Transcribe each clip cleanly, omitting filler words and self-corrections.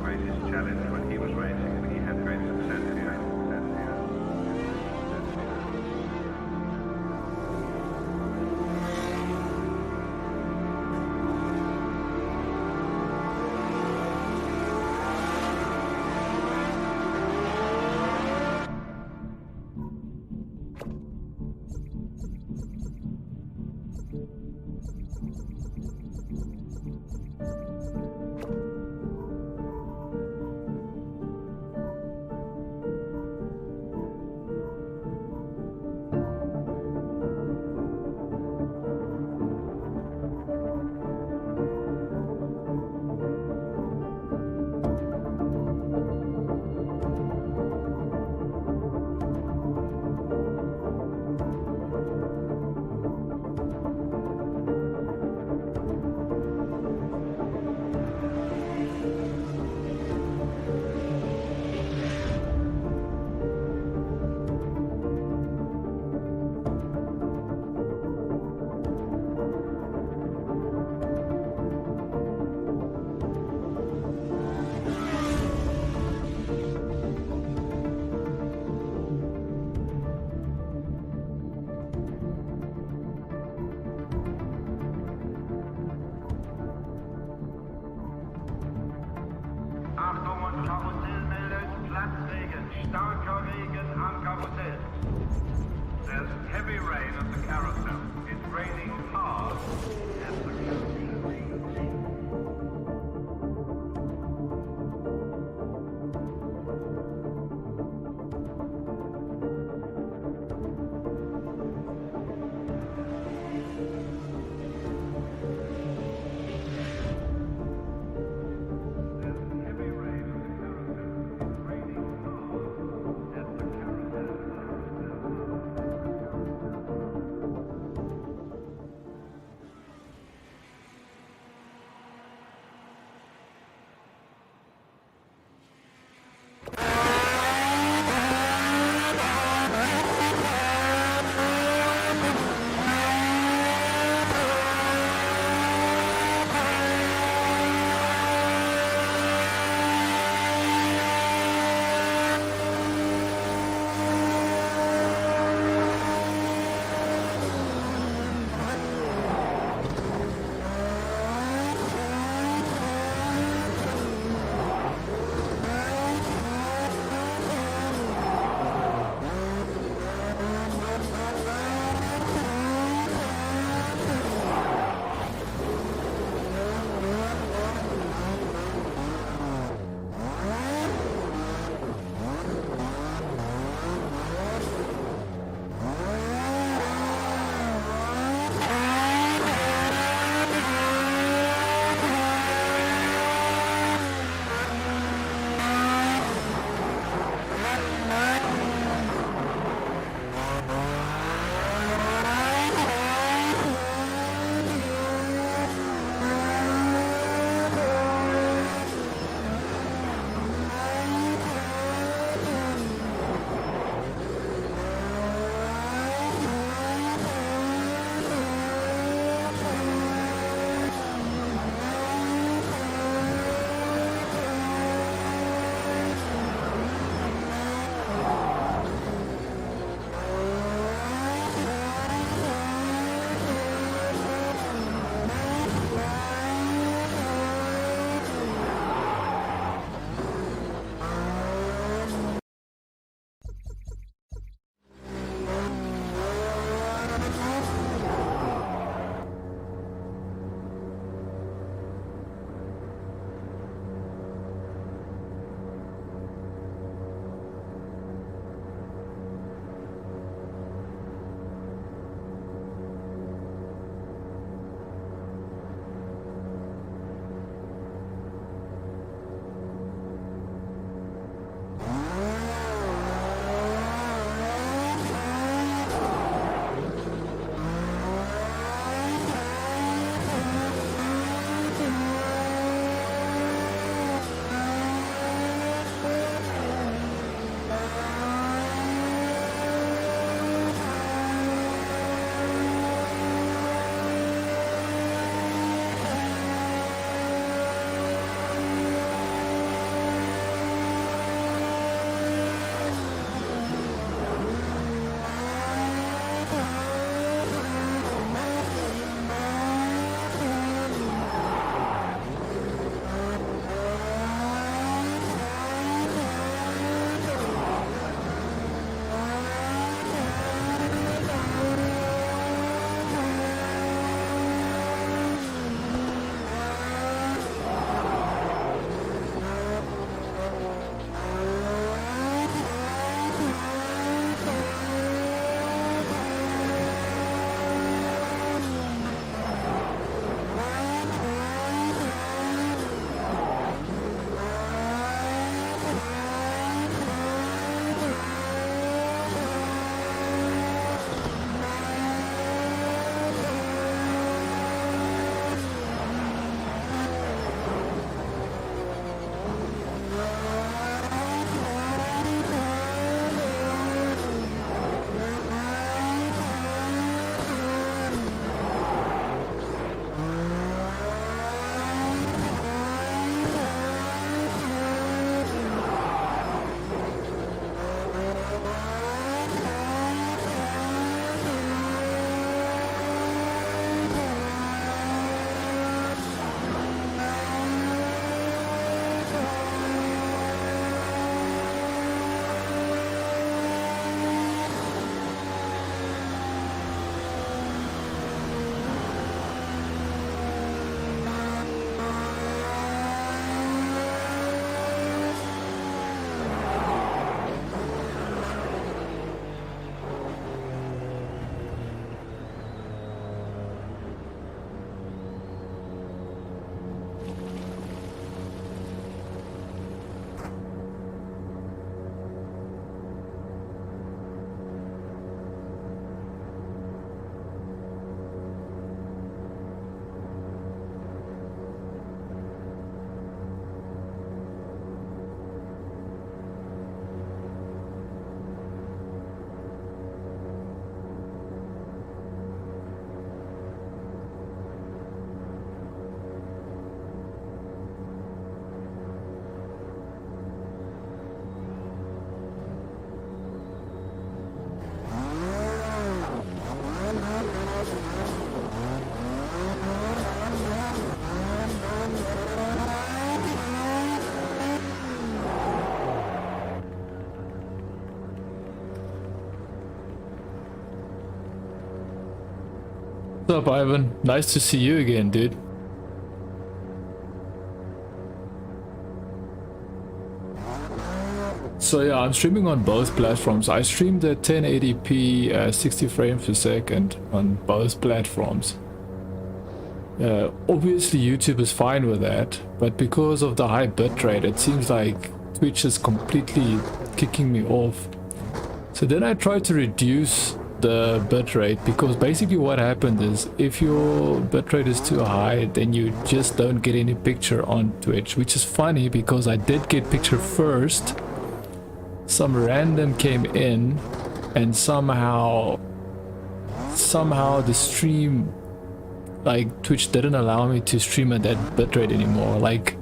greatest challenge when he was racing, and he had great success here. Achtung und Karussell meldet Platzregen, starker Regen am Karussell. There's heavy rain at the carousel. It's raining hard at the carousel. What's up, Ivan? Nice to see you again, dude. So yeah, I'm streaming on both platforms. I streamed at 1080p 60 frames per second on both platforms. Obviously YouTube is fine with that, but because of the high bitrate, it seems like Twitch is completely kicking me off. So then I tried to reduce the bitrate, because basically what happened is if your bitrate is too high, then you just don't get any picture on Twitch, which is funny because I did get picture first. Some random came in and somehow the stream, like Twitch didn't allow me to stream at that bitrate anymore. Like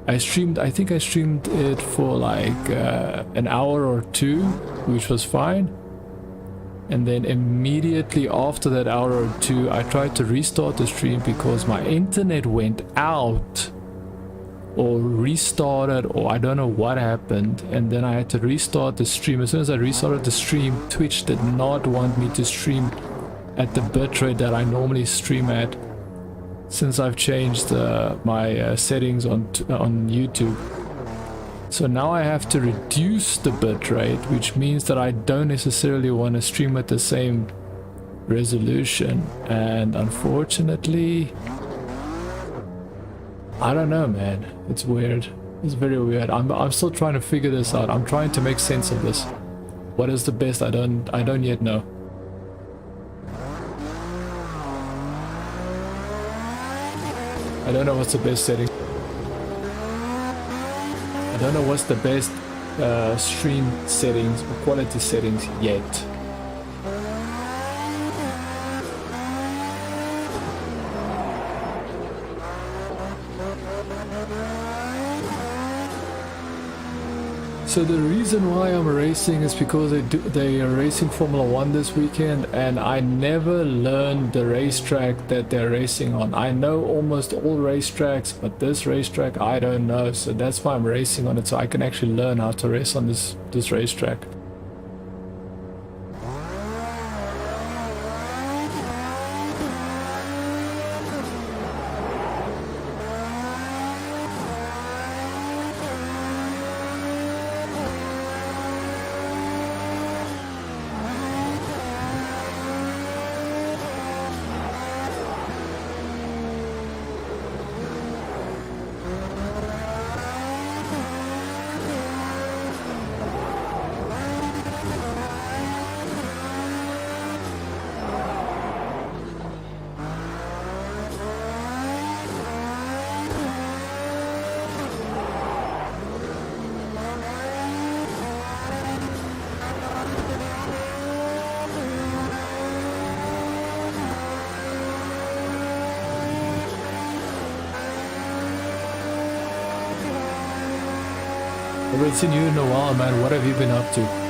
I think I streamed it for like an hour or two, which was fine. And then immediately after that hour or two, I tried to restart the stream because my internet went out or restarted, or I don't know what happened, and then I had to restart the stream. As soon as I restarted the stream, Twitch did not want me to stream at the bitrate that I normally stream at, since I've changed my settings on YouTube. So now I have to reduce the bitrate, which means that I don't necessarily want to stream at the same resolution, and unfortunately, I don't know, man. It's weird. It's very weird. I'm still trying to figure this out. I'm trying to make sense of this. What is the best? I don't yet know. I don't know what's the best setting. I don't know what's the best stream settings or quality settings yet. So the reason why I'm racing is because they are racing Formula 1 this weekend, and I never learned the racetrack that they're racing on. I know almost all racetracks, but this racetrack I don't know, so that's why I'm racing on it, so I can actually learn how to race on this racetrack. I haven't seen you in a while, man. What have you been up to?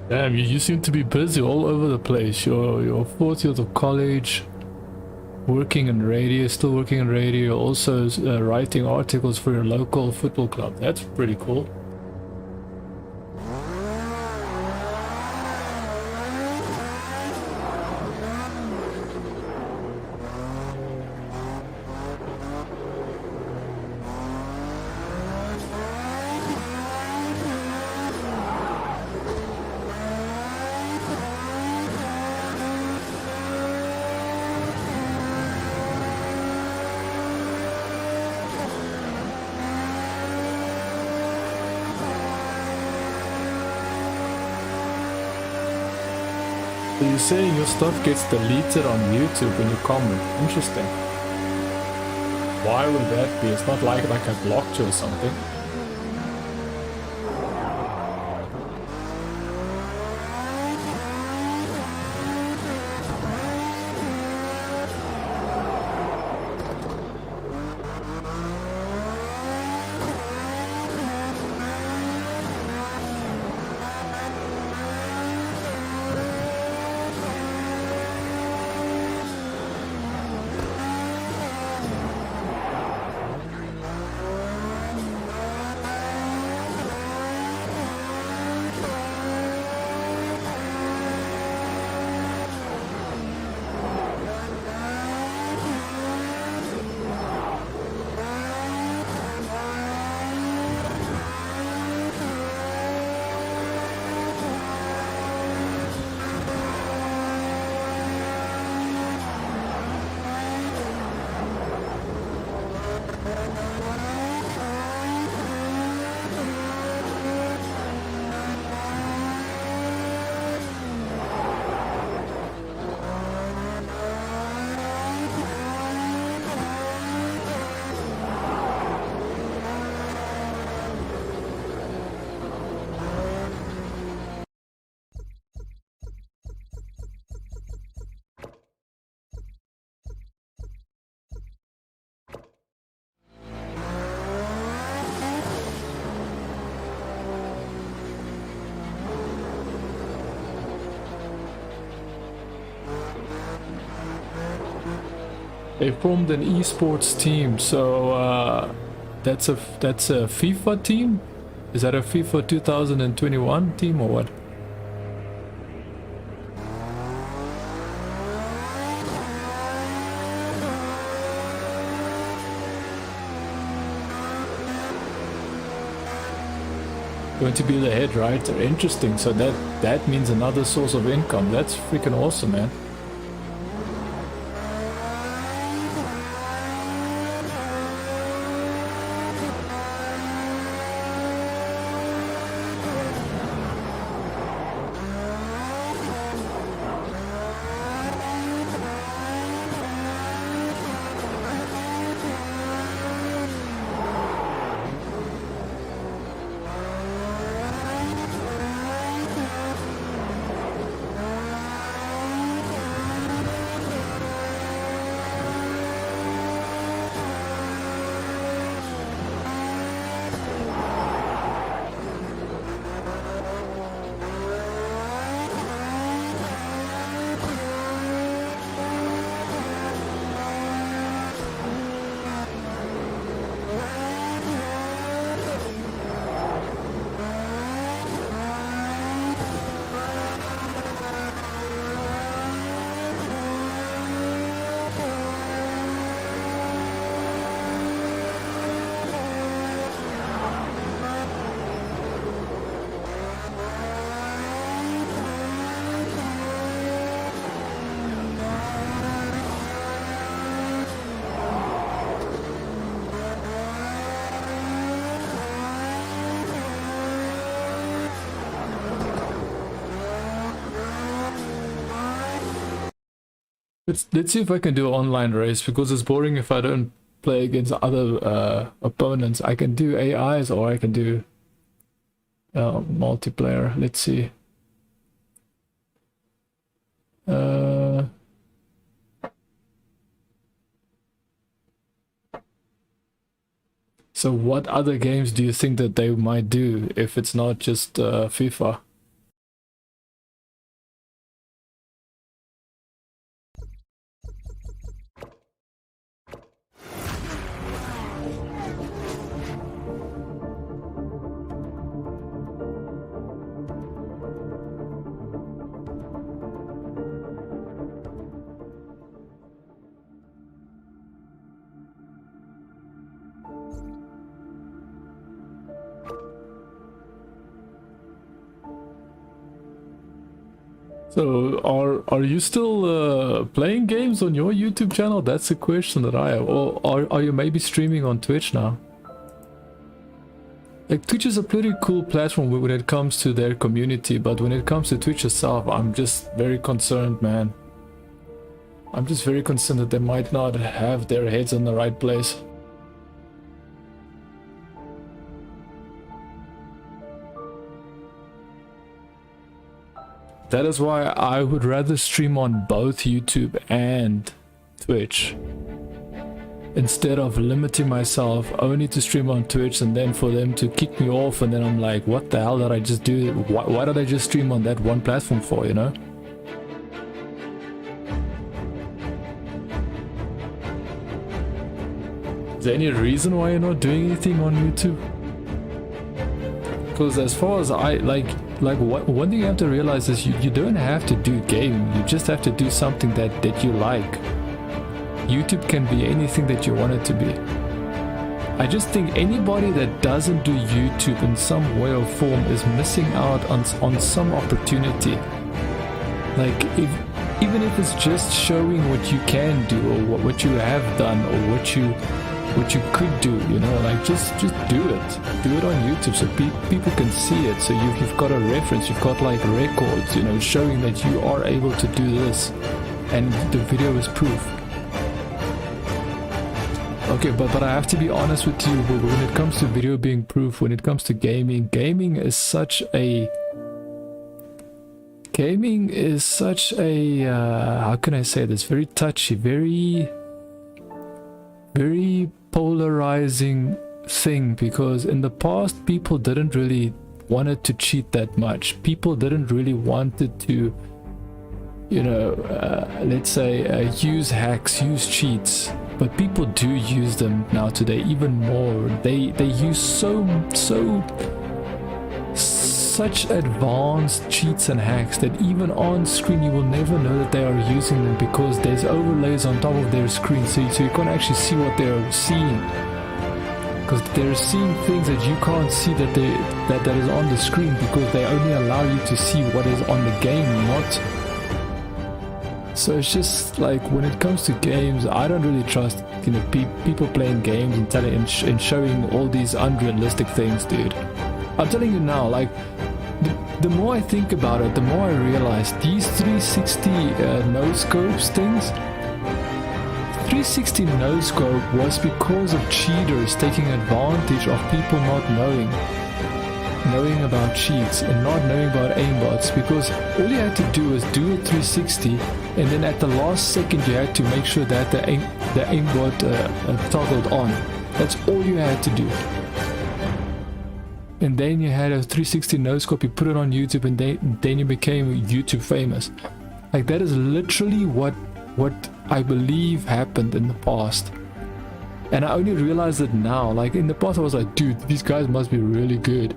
Damn, you seem to be busy all over the place. You're fourth year of college, working in radio, still working in radio, also writing articles for your local football club. That's pretty cool. So you're saying your stuff gets deleted on YouTube when you comment. Interesting. Why would that be? It's not like I blocked you or something. They formed an esports team, so that's a FIFA team? Is that a FIFA 2021 team or what? Going to be the head writer. Interesting. So that means another source of income. That's freaking awesome, man. Let's see if I can do an online race, because it's boring if I don't play against other opponents. I can do AIs or I can do multiplayer. Let's see. So what other games do you think that they might do if it's not just FIFA? So are you still playing games on your YouTube channel? That's a question that I have. Or are you maybe streaming on Twitch now? Like, Twitch is a pretty cool platform when it comes to their community, but when it comes to Twitch itself, I'm just very concerned, man. I'm just very concerned that they might not have their heads in the right place. That is why I would rather stream on both YouTube and Twitch, instead of limiting myself only to stream on Twitch and then for them to kick me off, and then I'm like, what the hell did I just do? Why did I just stream on that one platform for, you know? Is there any reason why you're not doing anything on YouTube? Because as far as I one thing you have to realize is you don't have to do gaming, you just have to do something that you like. YouTube can be anything that you want it to be. I just think anybody that doesn't do YouTube in some way or form is missing out on some opportunity. Like, even if it's just showing what you can do, or what you have done, or what you could do, you know, like just do it on YouTube so people can see it, so you've got a reference, you've got like records, you know, showing that you are able to do this, and the video is proof. Okay, but I have to be honest with you, when it comes to video being proof, when it comes to gaming is such a how can I say this, very touchy, very polarizing thing, because in the past people didn't really wanted to cheat that much. People didn't really wanted to, you know, let's say use hacks, use cheats, but people do use them now today even more. They use such advanced cheats and hacks that even on screen you will never know that they are using them, because there's overlays on top of their screen, so you can't actually see what they're seeing, because they're seeing things that you can't see that is on the screen, because they only allow you to see what is on the game, not. So it's just like, when it comes to games, I don't really trust, you know, people playing games and showing all these unrealistic things, dude. I'm telling you now, like, the more I think about it, the more I realize these 360 no-scopes things, 360 no-scope was because of cheaters taking advantage of people not knowing about cheats and not knowing about aimbots, because all you had to do was do a 360, and then at the last second you had to make sure that the aimbot toggled on. That's all you had to do. And then you had a 360 no-scope, you put it on YouTube, and then you became YouTube famous. Like, that is literally what I believe happened in the past. And I only realized it now. Like, in the past I was like, dude, these guys must be really good.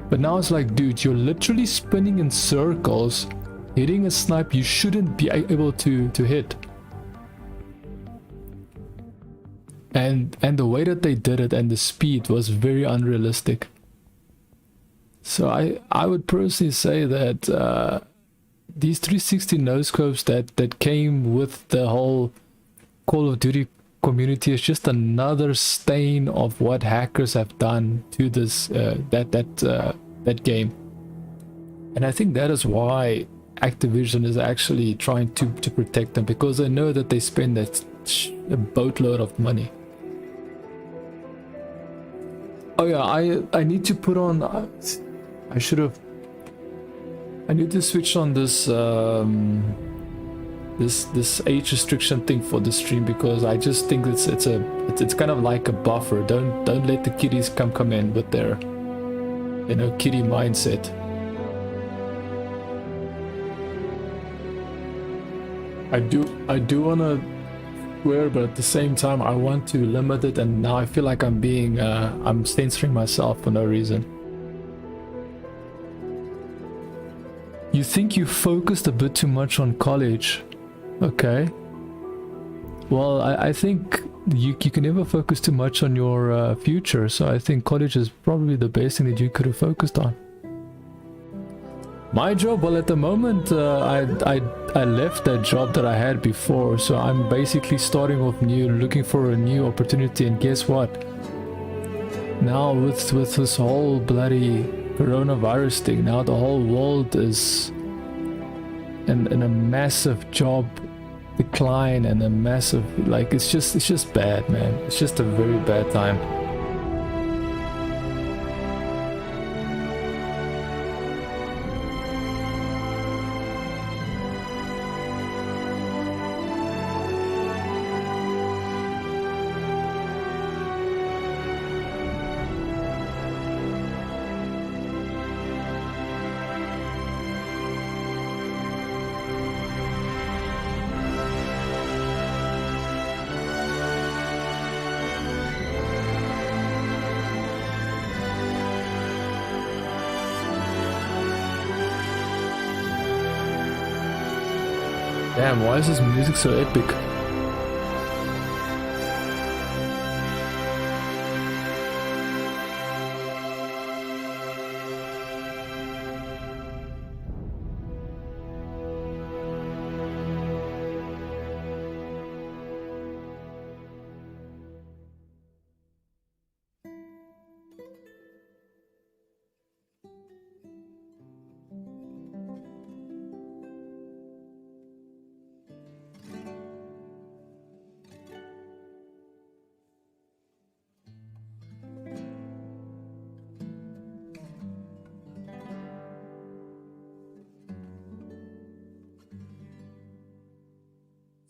But now it's like, dude, you're literally spinning in circles, hitting a snipe you shouldn't be able to hit. And the way that they did it and the speed was very unrealistic. So I would personally say that these 360 no-scopes that came with the whole Call of Duty community is just another stain of what hackers have done to this that game. And I think that is why Activision is actually trying to protect them, because they know that they spend a boatload of money. Oh yeah, I need to put on, I need to switch on this this age restriction thing for the stream, because I just think it's kind of like a buffer. Don't let the kiddies come in with their, you know, kiddie mindset. I do wanna swear, but at the same time I want to limit it, and now I feel like I'm censoring myself for no reason. You think you focused a bit too much on college. Okay. Well, I think you can never focus too much on your future, so I think college is probably the best thing that you could have focused on. My job, well, at the moment, I left that job that I had before, so I'm basically starting off new, looking for a new opportunity, and guess what? now with this whole bloody coronavirus thing, now the whole world is in a massive job decline and a massive, like, it's just bad, man. It's just a very bad time. Damn, why is this music so epic?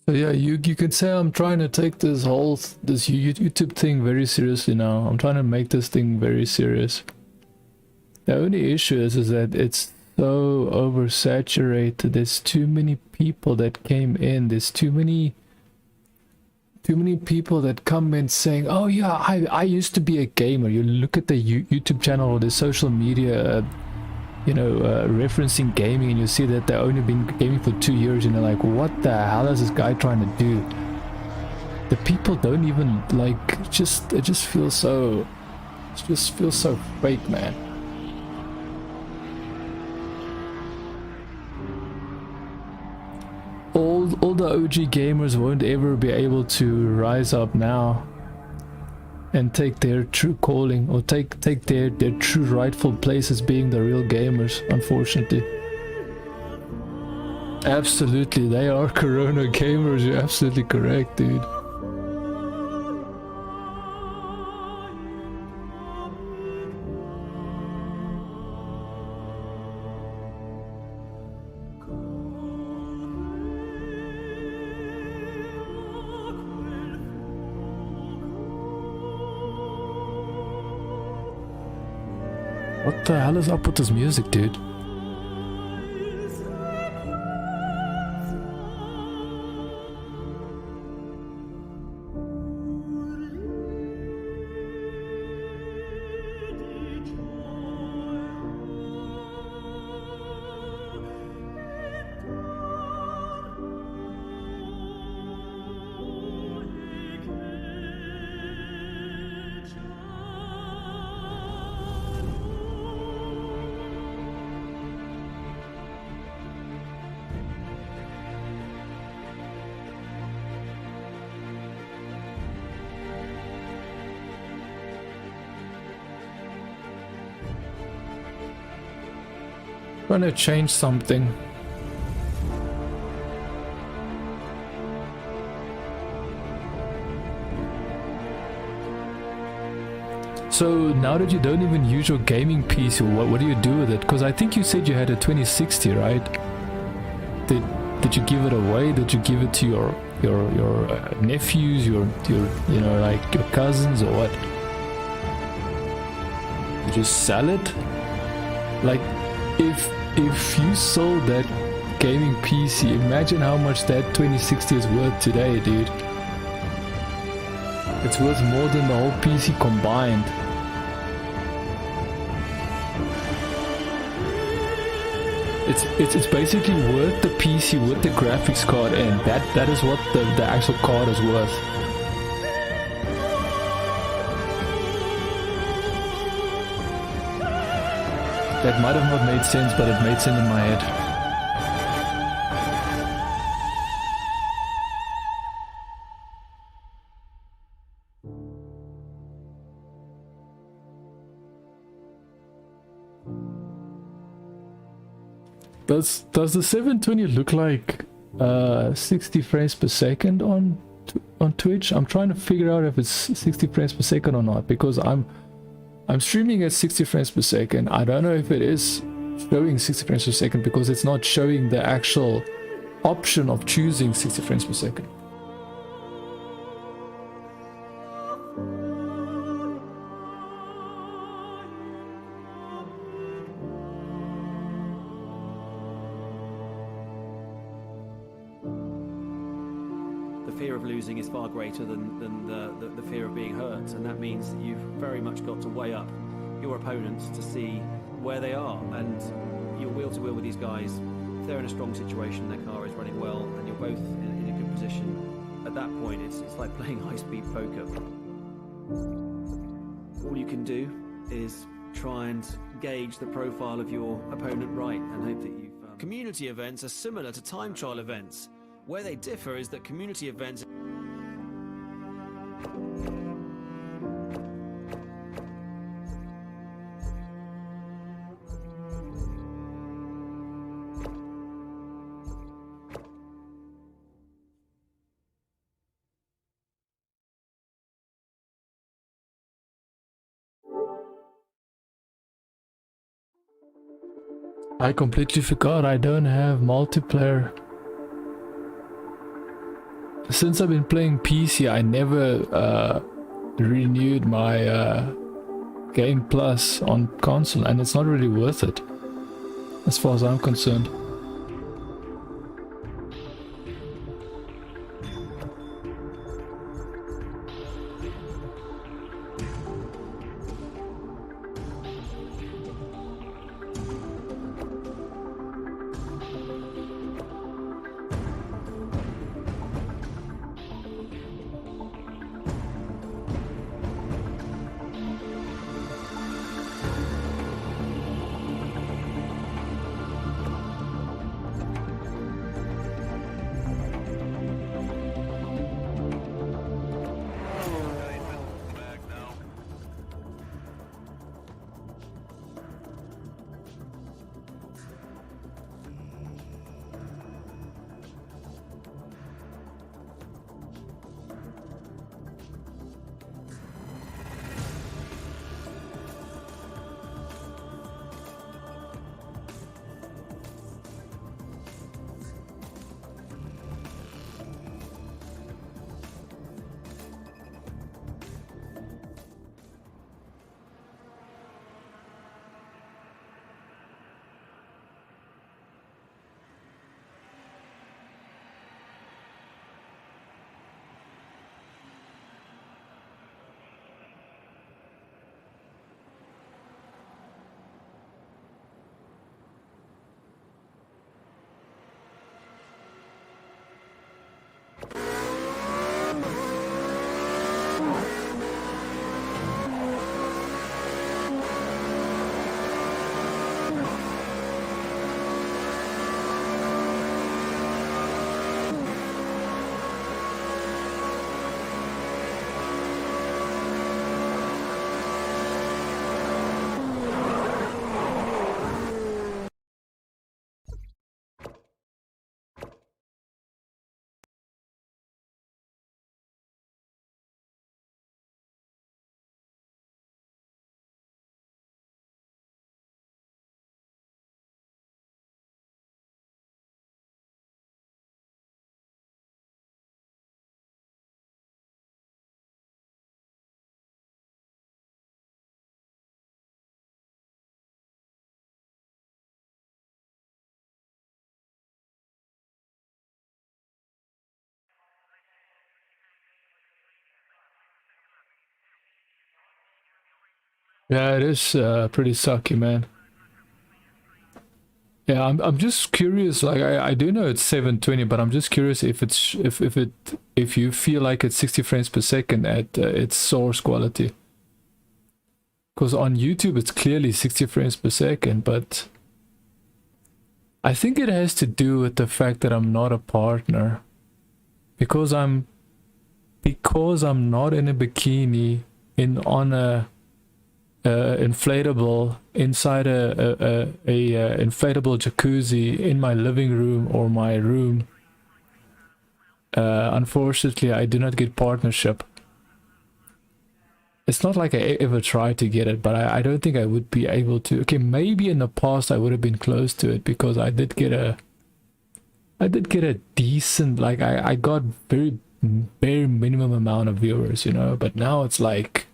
So yeah, you can say I'm trying to take this YouTube thing very seriously now. I'm trying to make this thing very serious. The only issue is that it's so oversaturated. There's too many people that came in. There's too many people that come in saying, "Oh yeah, I used to be a gamer." You look at the YouTube channel or the social media, referencing gaming, and you see that they've only been gaming for 2 years, and you're like, what the hell is this guy trying to do? The people don't even like, it just feels so fake, man. All the OG gamers won't ever be able to rise up now and take their true calling, or take their true rightful place as being the real gamers, unfortunately. Absolutely, they are Corona gamers. You're absolutely correct, dude. What the hell is up with this music, dude? Trying to change something. So now that you don't even use your gaming PC, what do you do with it? Because I think you said you had a 2060, right? Did you give it away? Did you give it to your nephews, your like your cousins, or what? Did you sell it? Like, if you sold that gaming PC, imagine how much that 2060 is worth today, dude. It's worth more than the whole PC combined. It's basically worth the PC with the graphics card in. That is what the actual card is worth. That might have not made sense, but it made sense in my head. Does the 720 look like 60 frames per second on Twitch? I'm trying to figure out if it's 60 frames per second or not, because I'm streaming at 60 frames per second. I don't know if it is showing 60 frames per second because it's not showing the actual option of choosing 60 frames per second. Losing is far greater than the fear of being hurt, and that means that you've very much got to weigh up your opponents to see where they are, and you're wheel to wheel with these guys. If they're in a strong situation, their car is running well, and you're both in a good position, at that point it's like playing high-speed poker. All you can do is try and gauge the profile of your opponent right, and hope that you've... Community events are similar to time trial events. Where they differ is that community events... I completely forgot I don't have multiplayer. Since I've been playing PC, I never renewed my Game Plus on console, and it's not really worth it, as far as I'm concerned. Yeah, it is pretty sucky, man. Yeah, I'm just curious. Like, I do know it's 720, but I'm just curious if it's if you feel like it's 60 frames per second at its source quality. Because on YouTube it's clearly 60 frames per second, but I think it has to do with the fact that I'm not a partner. Because I'm not in a bikini on a inflatable inside a inflatable jacuzzi in my living room or my room. Unfortunately, I do not get partnership. It's not like I ever tried to get it, but I don't think I would be able to. Okay, maybe in the past I would have been close to it, because I did get a decent, like I got very bare minimum amount of viewers, you know. But now it's like,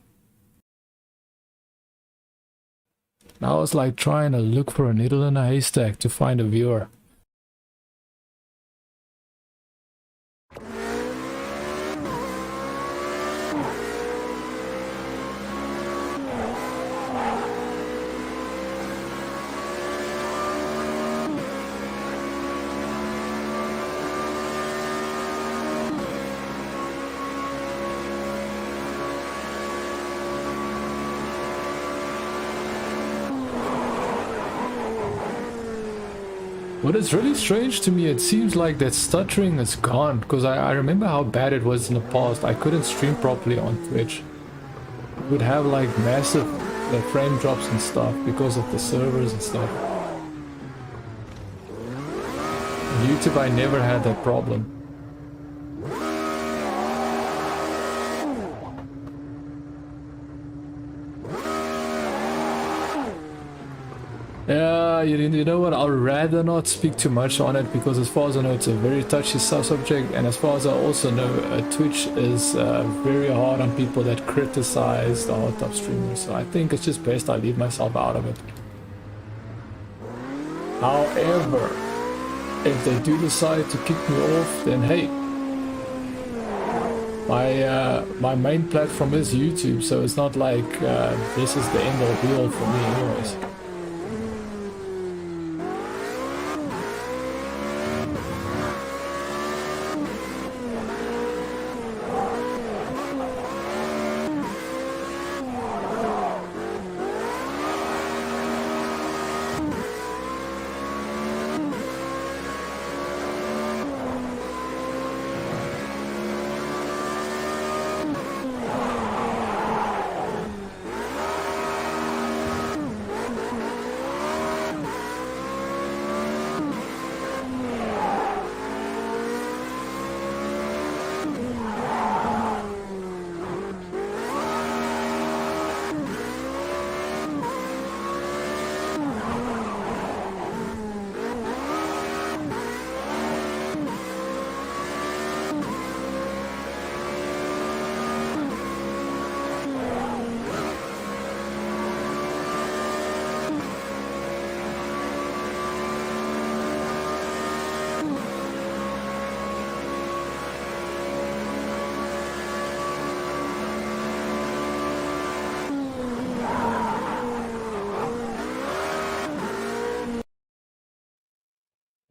now it's like trying to look for a needle in a haystack to find a viewer. What is really strange to me, it seems like that stuttering is gone, because I remember how bad it was in the past. I couldn't stream properly on Twitch. It would have like massive frame drops and stuff because of the servers and stuff. On YouTube I never had that problem. Yeah, you know what, I'll rather not speak too much on it, because as far as I know it's a very touchy subject, and as far as I also know, Twitch is very hard on people that criticize the hot top streamers, so I think it's just best I leave myself out of it. However, if they do decide to kick me off, then hey, my main platform is YouTube, so it's not like this is the end all be all for me anyways.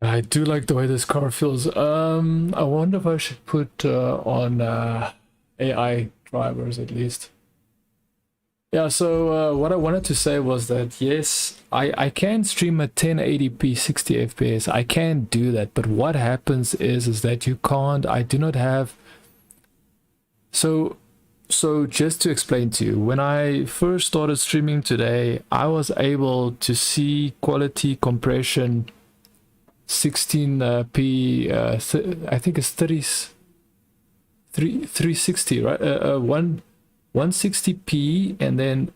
I do like the way this car feels. I wonder if I should put on AI drivers at least. Yeah, so what I wanted to say was that yes, I can stream at 1080p 60 FPS. I can do that, but what happens is that you can't, I do not have. So just to explain to you, when I first started streaming today, I was able to see quality compression 16p, I think it's 360, right? 160p, and then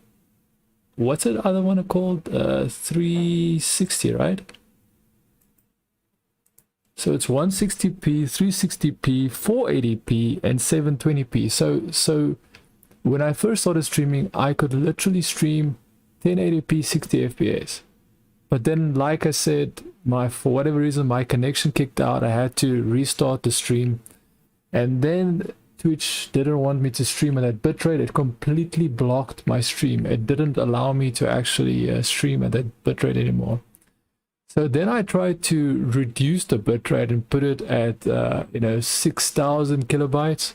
what's the other one called? 360, right? So it's 160p, 360p, 480p, and 720p. So when I first started streaming, I could literally stream 1080p 60 FPS. But then, like I said, for whatever reason, my connection kicked out. I had to restart the stream. And then Twitch didn't want me to stream at that bitrate. It completely blocked my stream. It didn't allow me to actually stream at that bitrate anymore. So then I tried to reduce the bitrate and put it at 6,000 kilobytes.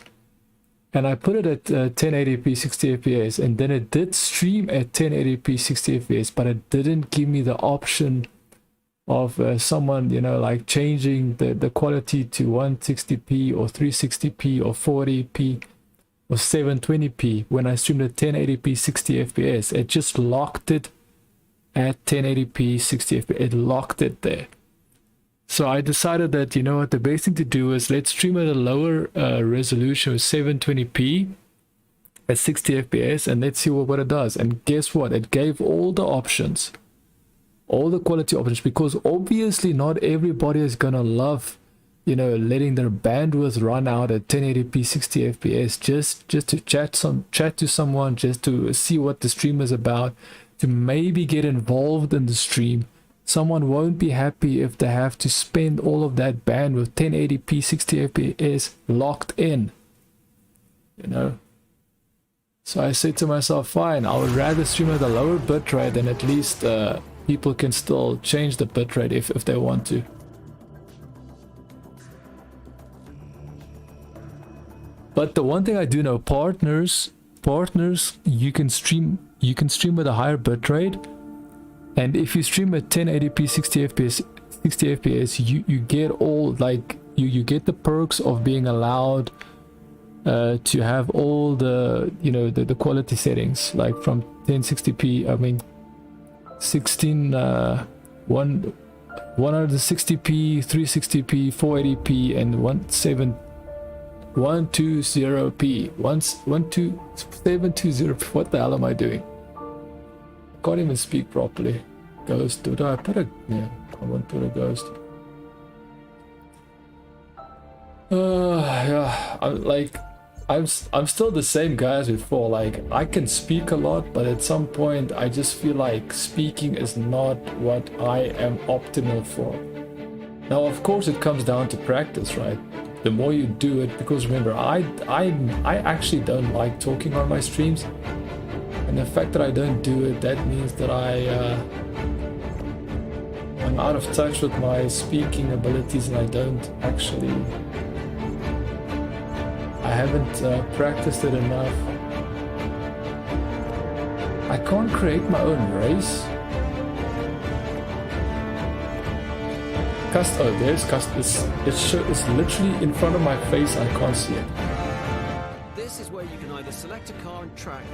And I put it at 1080p 60 fps, and then it did stream at 1080p 60 fps, but it didn't give me the option of someone, like changing the quality to 160p or 360p or 40p. was 720p. When I streamed at 1080p 60 fps, it just locked it at 1080p 60 fps. It locked it there. So I decided that, you know what, the best thing to do is let's stream at a lower resolution with 720p at 60 fps, and let's see what it does. And guess what? It gave all the options, all the quality options, because obviously not everybody is gonna love, you know, letting their bandwidth run out at 1080p 60 fps just to chat to someone, just to see what the stream is about, to maybe get involved in the stream. Someone won't be happy if they have to spend all of that bandwidth 1080p 60 fps locked in, you know. So I said to myself, fine, I would rather stream at a lower bitrate, and at least people can still change the bitrate if they want to. But the one thing I do know, partners, you can stream with a higher bitrate, and if you stream at 1080p 60 fps, you get all, like, you get the perks of being allowed to have all the, you know, the quality settings, like from 1060p, I mean 160p, 360p, 480p, and 120p. 720p. What the hell am I doing? Can't even speak properly. Ghost. Did I put a, yeah, I won't put a ghost. Yeah, I'm still the same guy as before. Like, I can speak a lot, but at some point I just feel like speaking is not what I am optimal for. Now, of course, it comes down to practice, right? The more you do it, because remember, I actually don't like talking on my streams, and the fact that I don't do it, that means that I'm out of touch with my speaking abilities, and I haven't practiced it enough. I can't create my own race. Oh, there's it's literally in front of my face. I can't see it. This is where you can either select a car and track.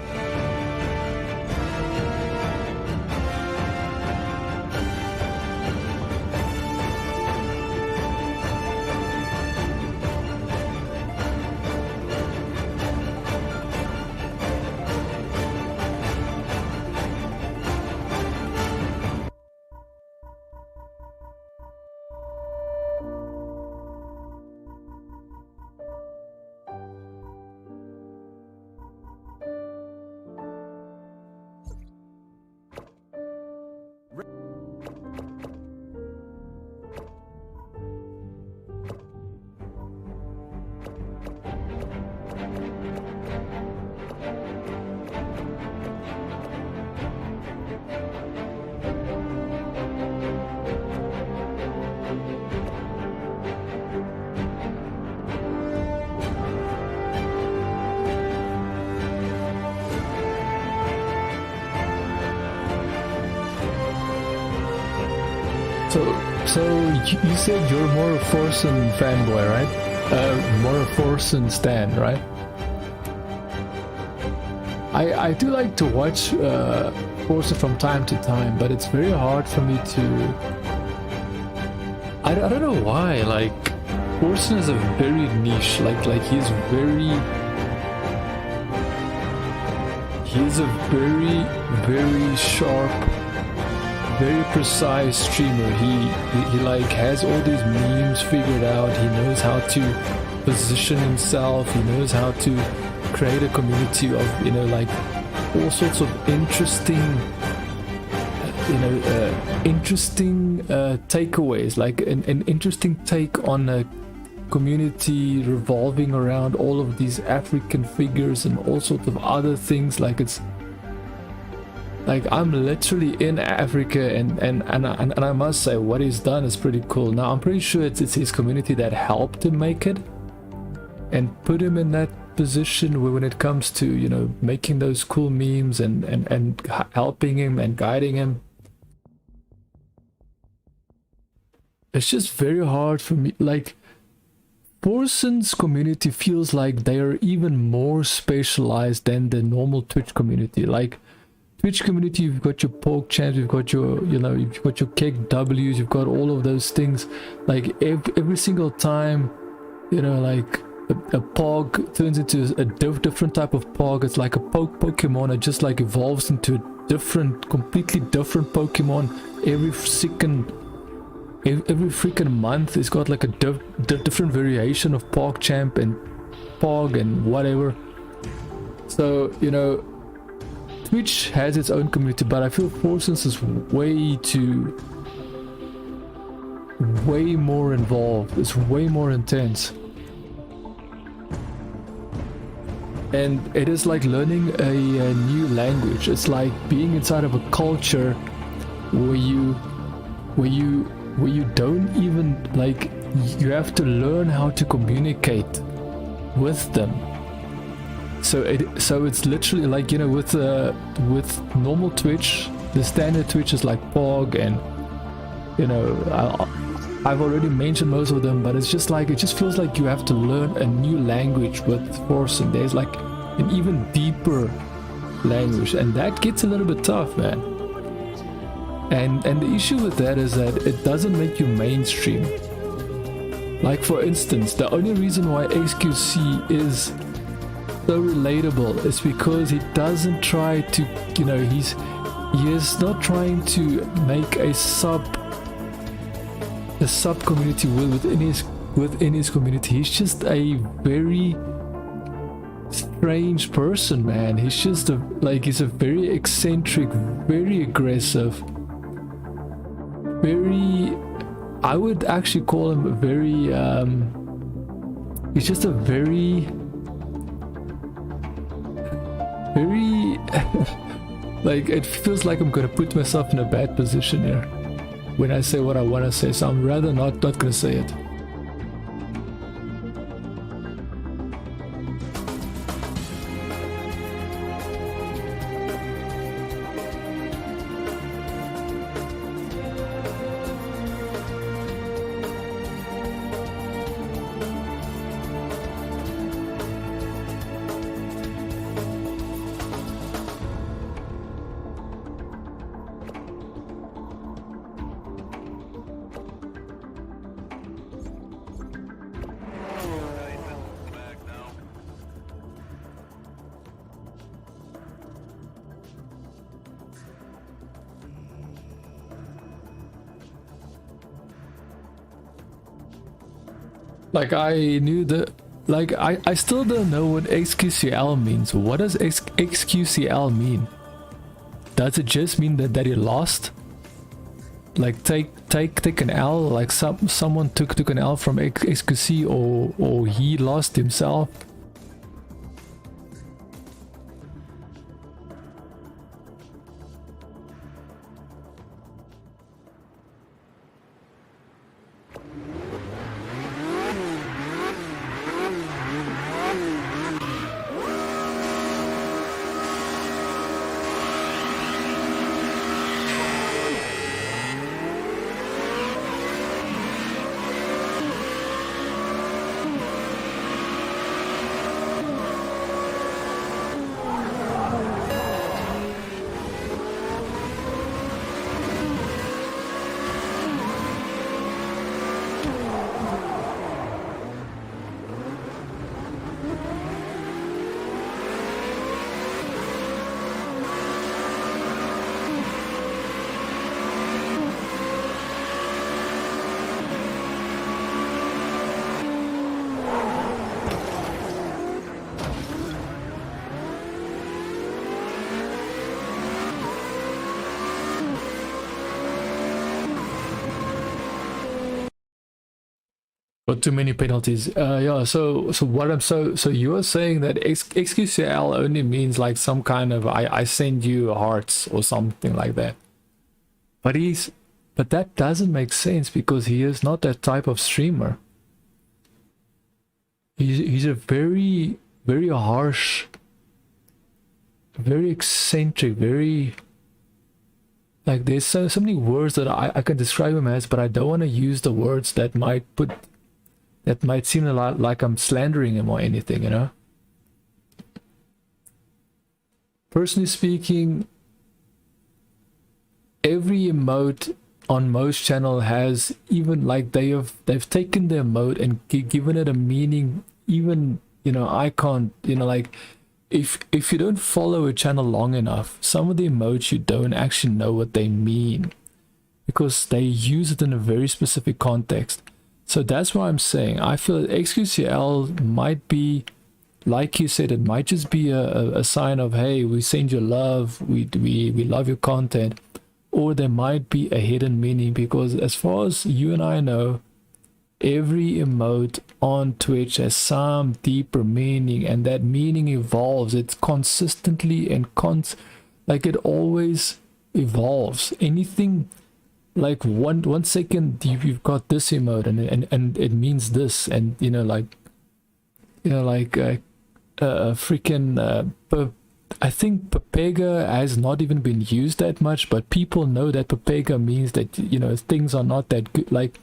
So you said you're more a Forsen fanboy, right? More a Forsen stan, right? I do like to watch Forsen from time to time, but it's very hard for me to. I don't know why. Like, Forsen is a very niche. Like he's a very sharp, very precise streamer. He like has all these memes figured out. He knows how to position himself. He knows how to create a community of, you know, like all sorts of interesting takeaways, like an interesting take on a community revolving around all of these African figures and all sorts of other things. Like, it's like I'm literally in Africa, and I must say what he's done is pretty cool. Now I'm pretty sure it's his community that helped him make it and put him in that position where, when it comes to, you know, making those cool memes and helping him and guiding him. It's just very hard for me. Like, Forson's community feels like they are even more specialized than the normal Twitch community. Like Twitch community, you've got your pork champs, you've got your, you know, you've got your keg W's, you've got all of those things. Like every single time, you know, like a pog turns into a different type of pog. It's like a Pokemon. It just like evolves into a different, completely different Pokemon every freaking month. It's got like a different variation of Pog Champ and Pog and whatever. So, you know, Twitch has its own community, but I feel Forson's is way more involved. It's way more intense. And it is like learning a new language. It's like being inside of a culture where you don't even, like, you have to learn how to communicate with them. So it's literally like, you know, with normal Twitch, the standard Twitch is like Pog, and you know, I've already mentioned most of them, but it's just like, it just feels like you have to learn a new language with Forson. There's like an even deeper language, and that gets a little bit tough, man. And the issue with that is that it doesn't make you mainstream. Like, for instance, the only reason why XQC is so relatable is because he doesn't try to, you know, he is not trying to make a sub community within his community. He's just a very strange person, man. He's just he's a very eccentric, very aggressive, very, I would actually call him a very he's just a very like, it feels like I'm gonna put myself in a bad position here when I say what I want to say, so I'm rather not gonna say it. Like, I knew that, like, I still don't know what XQCL means. What does XQCL mean? Does it just mean that he lost? Like, take an L, like someone took an L from XQC, or he lost himself? But too many penalties. Yeah, so what I'm so you are saying that XQCL only means like some kind of I send you hearts or something like that. But that doesn't make sense, because he is not that type of streamer. He's a very, very harsh, very eccentric, very, like, there's so many words that I can describe him as, but I don't want to use the words that might put that might seem a lot like I'm slandering him or anything, you know. Personally speaking, every emote on most channel has, even like they've taken the emote and given it a meaning. Even, you know, I can't, you know, like if you don't follow a channel long enough, some of the emotes you don't actually know what they mean, because they use it in a very specific context. So that's why I'm saying I feel XQCL might be, like you said, it might just be a sign of, hey, we send you love, we love your content. Or there might be a hidden meaning, because as far as you and I know, every emote on Twitch has some deeper meaning, and that meaning evolves. It's consistently and like it always evolves. Anything like one second you've got this emote and it means this, and you know, like freaking I think Pepega has not even been used that much, but people know that Pepega means that, you know, things are not that good. Like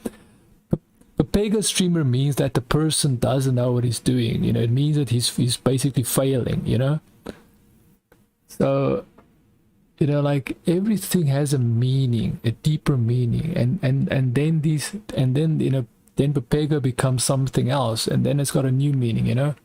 Pepega streamer means that the person doesn't know what he's doing, you know. It means that he's basically failing, you know. So, you know, like everything has a meaning, a deeper meaning, and then you know, then Pepega becomes something else, and then it's got a new meaning, you know.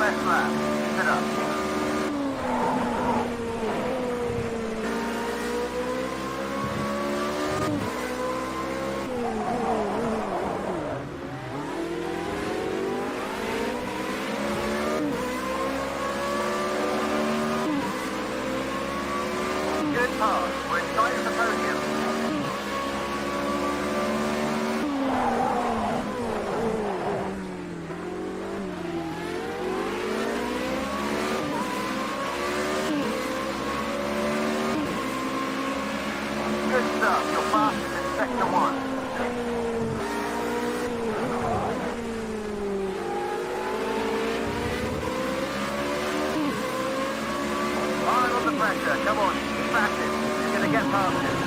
best lap. Keep it up. Good pass. We're inside of the podium. Good stuff. You're fastest in sector 1. Hard on the pressure. Come on. Keep at it. You're going to get past it.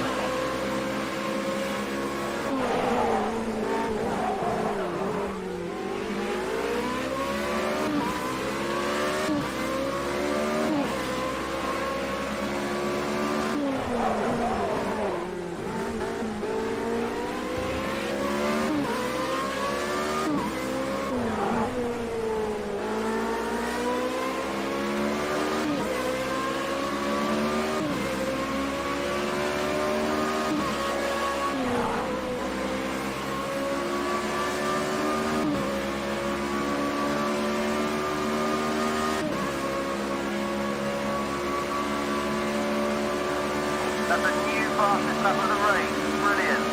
That's a new fastest lap of the race. Brilliant.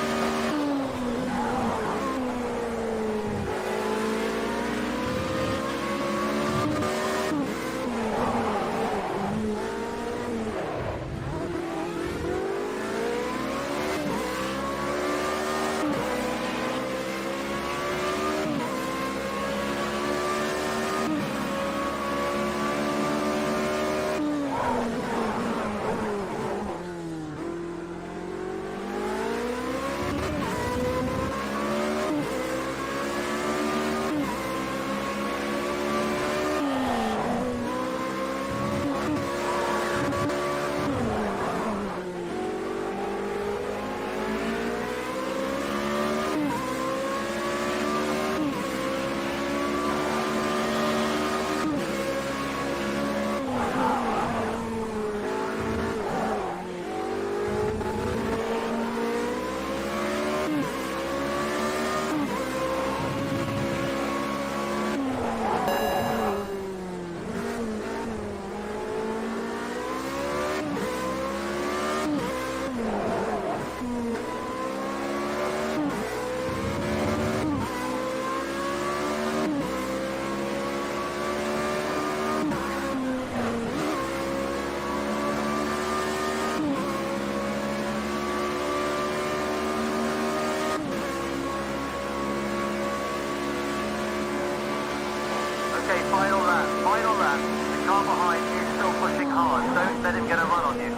Okay, final lap, final lap. The car behind you is still pushing hard. Don't let him get a run on you.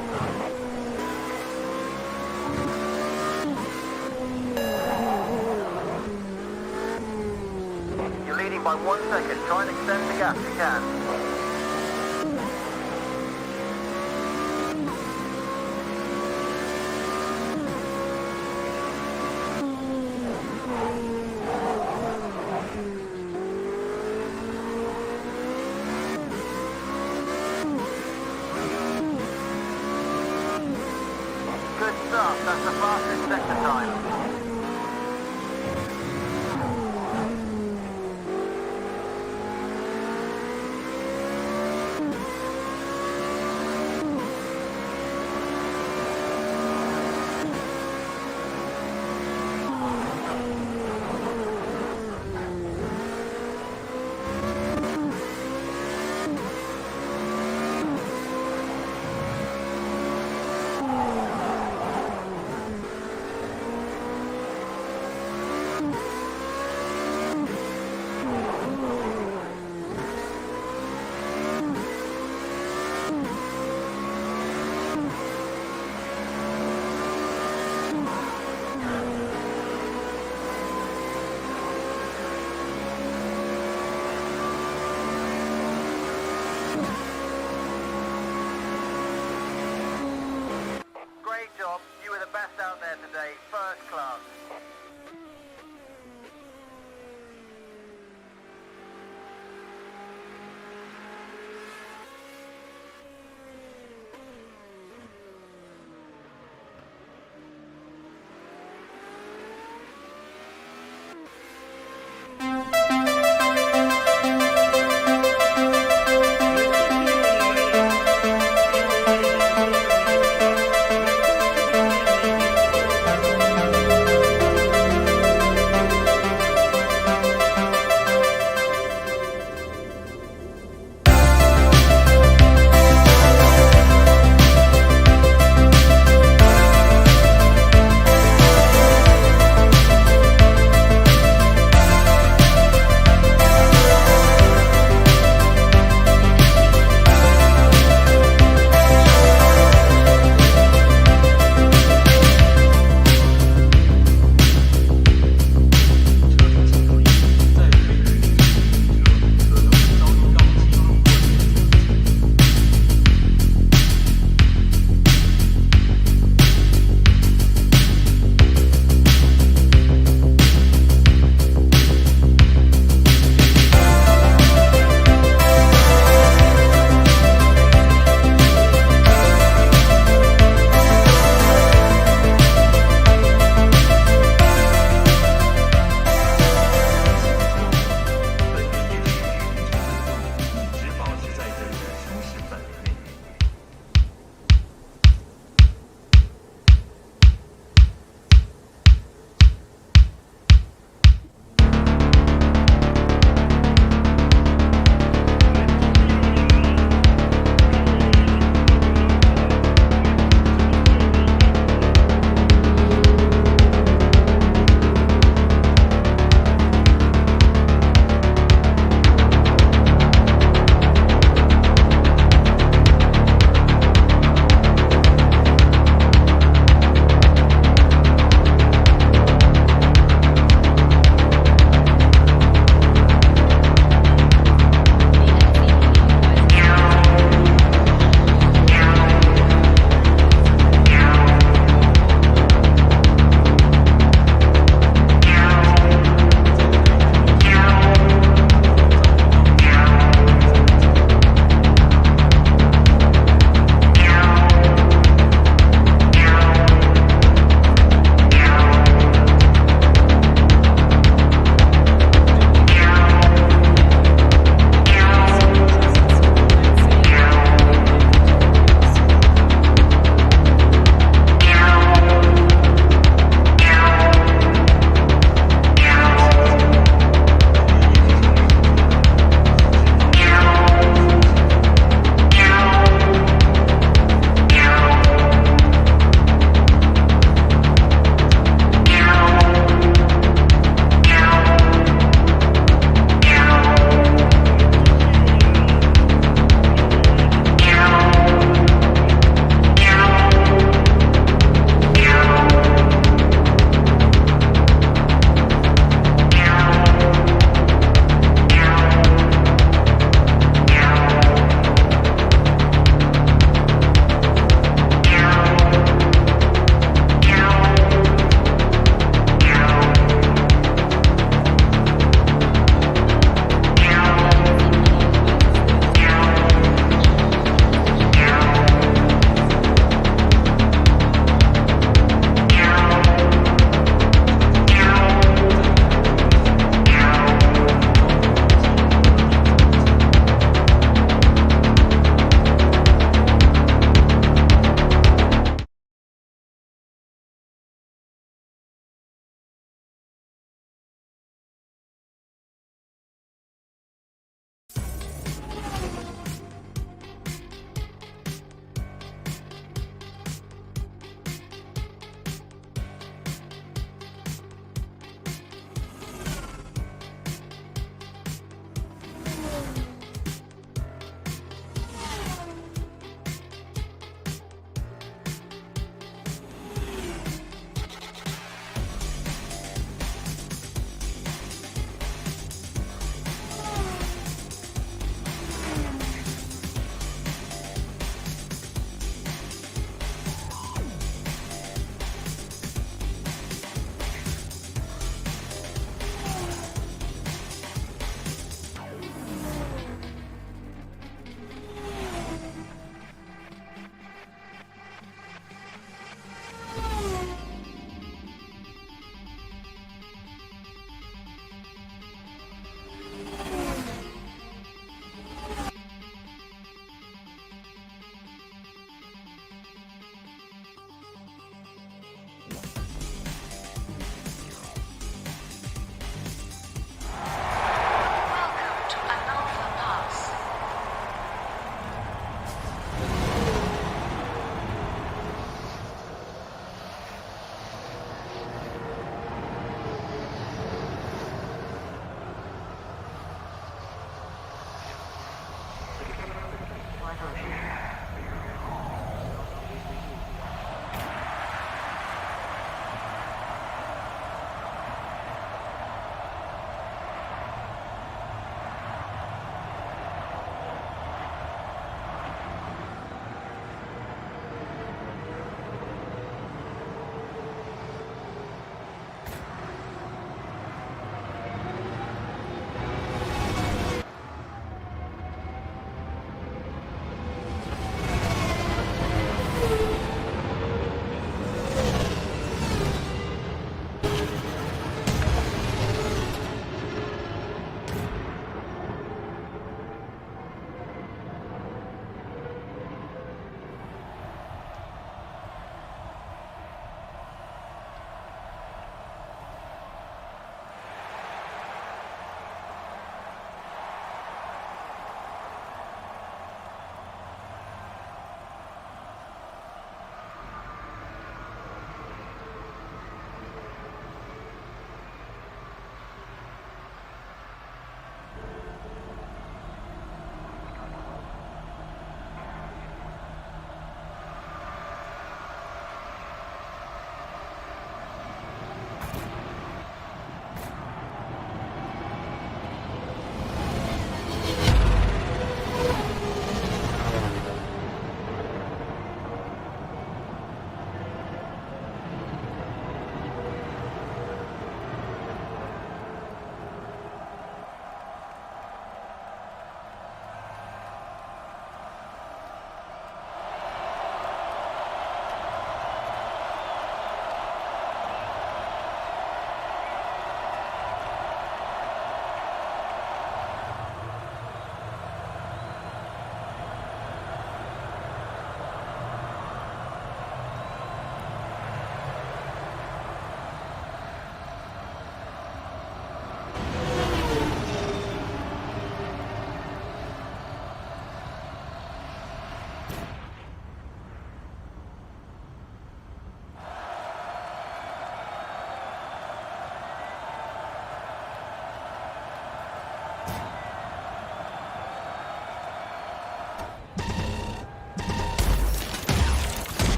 You're leading by 1 second. Try and extend the gap if you can. Good stuff. That's the fastest sector time.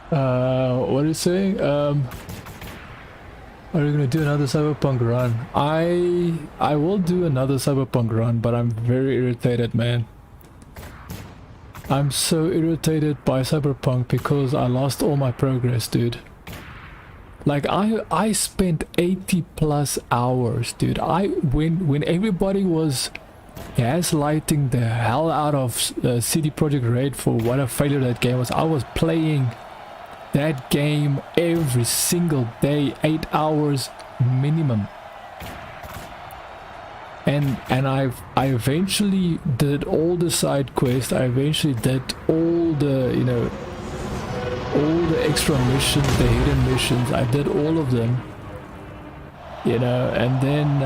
What are you saying? Are you gonna do another Cyberpunk run? I will do another Cyberpunk run, but I'm very irritated, man. I'm so irritated by Cyberpunk because I lost all my progress, dude. Like I spent 80 plus hours, dude. When everybody was gaslighting the hell out of CD Projekt Red for what a failure that game was, I was playing that game every single day, 8 hours minimum. And I eventually did all the side quests. I eventually did all the, you know, all the extra missions, the hidden missions. I did all of them, you know, and then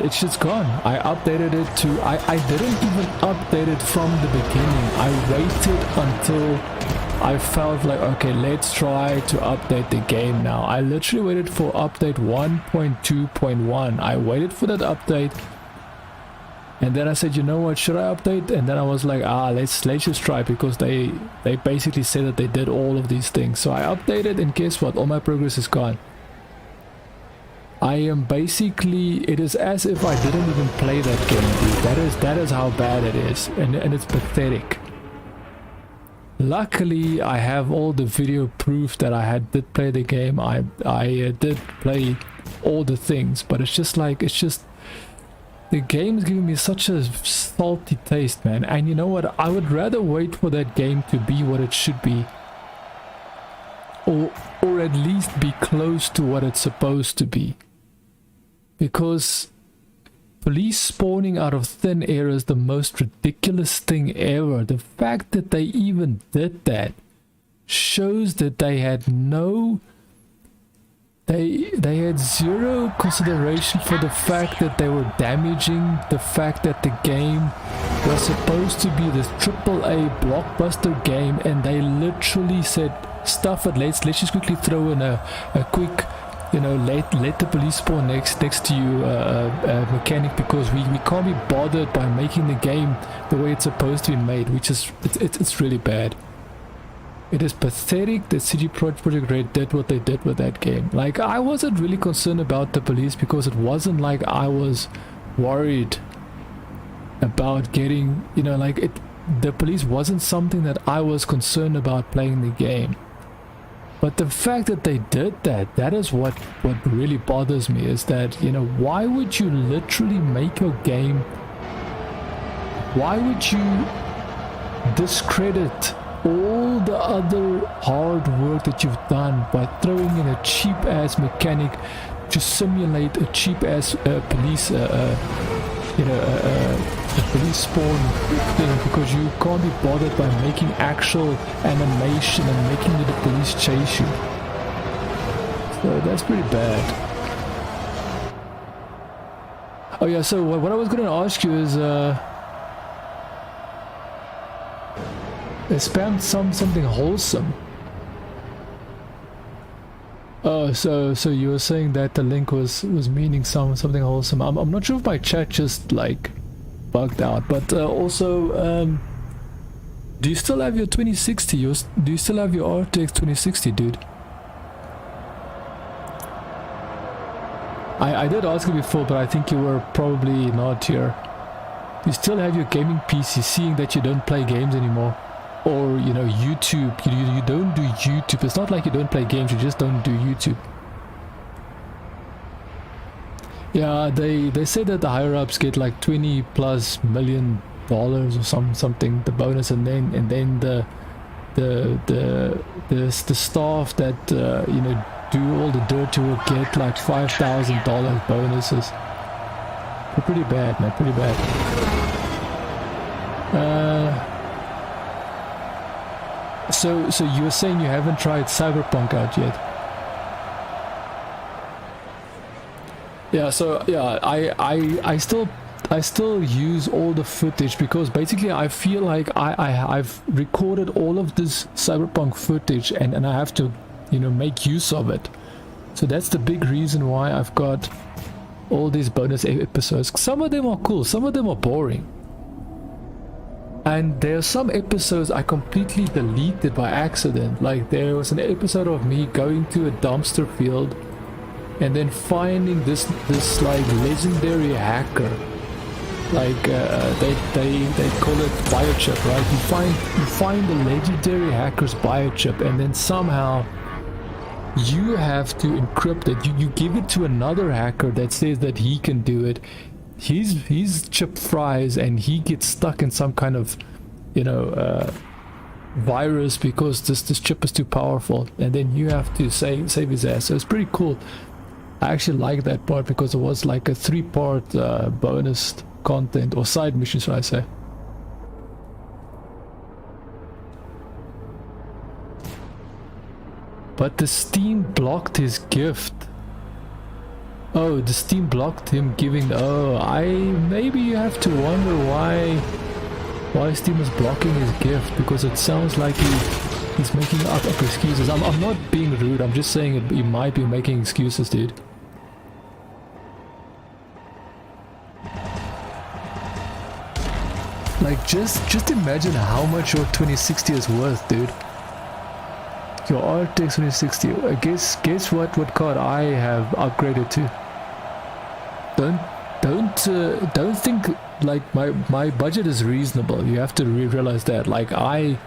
it's just gone. I updated it to, I didn't even update it from the beginning. I waited until I felt like, okay, let's try to update the game now. I literally waited for update 1.2.1. I waited for that update. And then I said, you know what, should I update? And then I was like, let's just try, because they basically said that they did all of these things. So I updated, and guess what? All my progress is gone. I am basically, it is as if I didn't even play that game, dude. That is how bad it is, and it's pathetic. Luckily, I have all the video proof that I did play the game. I did play all the things, but it's just like, the game is giving me such a salty taste, man. And you know what? I would rather wait for that game to be what it should be. Or at least be close to what it's supposed to be. Because police spawning out of thin air is the most ridiculous thing ever. The fact that they even did that shows that they had no... They had zero consideration for the fact that they were damaging the fact that the game was supposed to be this AAA blockbuster game, and they literally said, stuff it, let's just quickly throw in a quick, you know, let the police spawn next to you mechanic, because we can't be bothered by making the game the way it's supposed to be made, which is it's really bad. It is pathetic that CD Projekt Red did what they did with that game. Like, I wasn't really concerned about the police, because it wasn't like I was worried about getting, you know, like, the police wasn't something that I was concerned about playing the game. But the fact that they did that is what really bothers me, is that, you know, why would you literally make your game, why would you discredit all the other hard work that you've done by throwing in a cheap ass mechanic to simulate a cheap ass police police spawn, you know, because you can't be bothered by making actual animation and making the police chase you. So that's pretty bad. Oh yeah, so what I was going to ask you is they spammed something wholesome. Oh, so you were saying that the link was meaning something wholesome. I'm not sure if my chat just like bugged out, but also do you still have your 2060? Do you still have your RTX 2060, dude? I did ask you before, but I think you were probably not here. You still have your gaming PC, seeing that you don't play games anymore. Or, you know, YouTube. You don't do YouTube. It's not like you don't play games, you just don't do YouTube. Yeah, they say that the higher ups get like $20+ million or something, the bonus, and then the staff that you know, do all the dirty work get like $5,000 bonuses. They're pretty bad, man, pretty bad. So you were saying you haven't tried Cyberpunk out yet? Yeah, so yeah, I still use all the footage, because basically I feel like I've recorded all of this Cyberpunk footage, and I have to, you know, make use of it. So that's the big reason why I've got all these bonus episodes. Some of them are cool, some of them are boring. And there are some episodes I completely deleted by accident. Like there was an episode of me going to a dumpster field and then finding this like legendary hacker. Like they call it biochip, right? You find the legendary hacker's biochip, and then somehow you have to encrypt it. You give it to another hacker that says that he can do it. His chip fries and he gets stuck in some kind of, you know, virus because this chip is too powerful, and then you have to save his ass. So it's pretty cool. I actually like that part because it was like a 3-part bonus content, or side mission, should I say. But the Steam blocked his gift. Oh, the Steam blocked him giving. Maybe you have to wonder why Steam is blocking his gift, because it sounds like he's making up excuses. I'm not being rude, I'm just saying he might be making excuses, dude. Like just imagine how much your 2060 is worth, dude. Your RTX 2060. Guess what card I have upgraded to. Don't think like my budget is reasonable. You have to realize that. Like I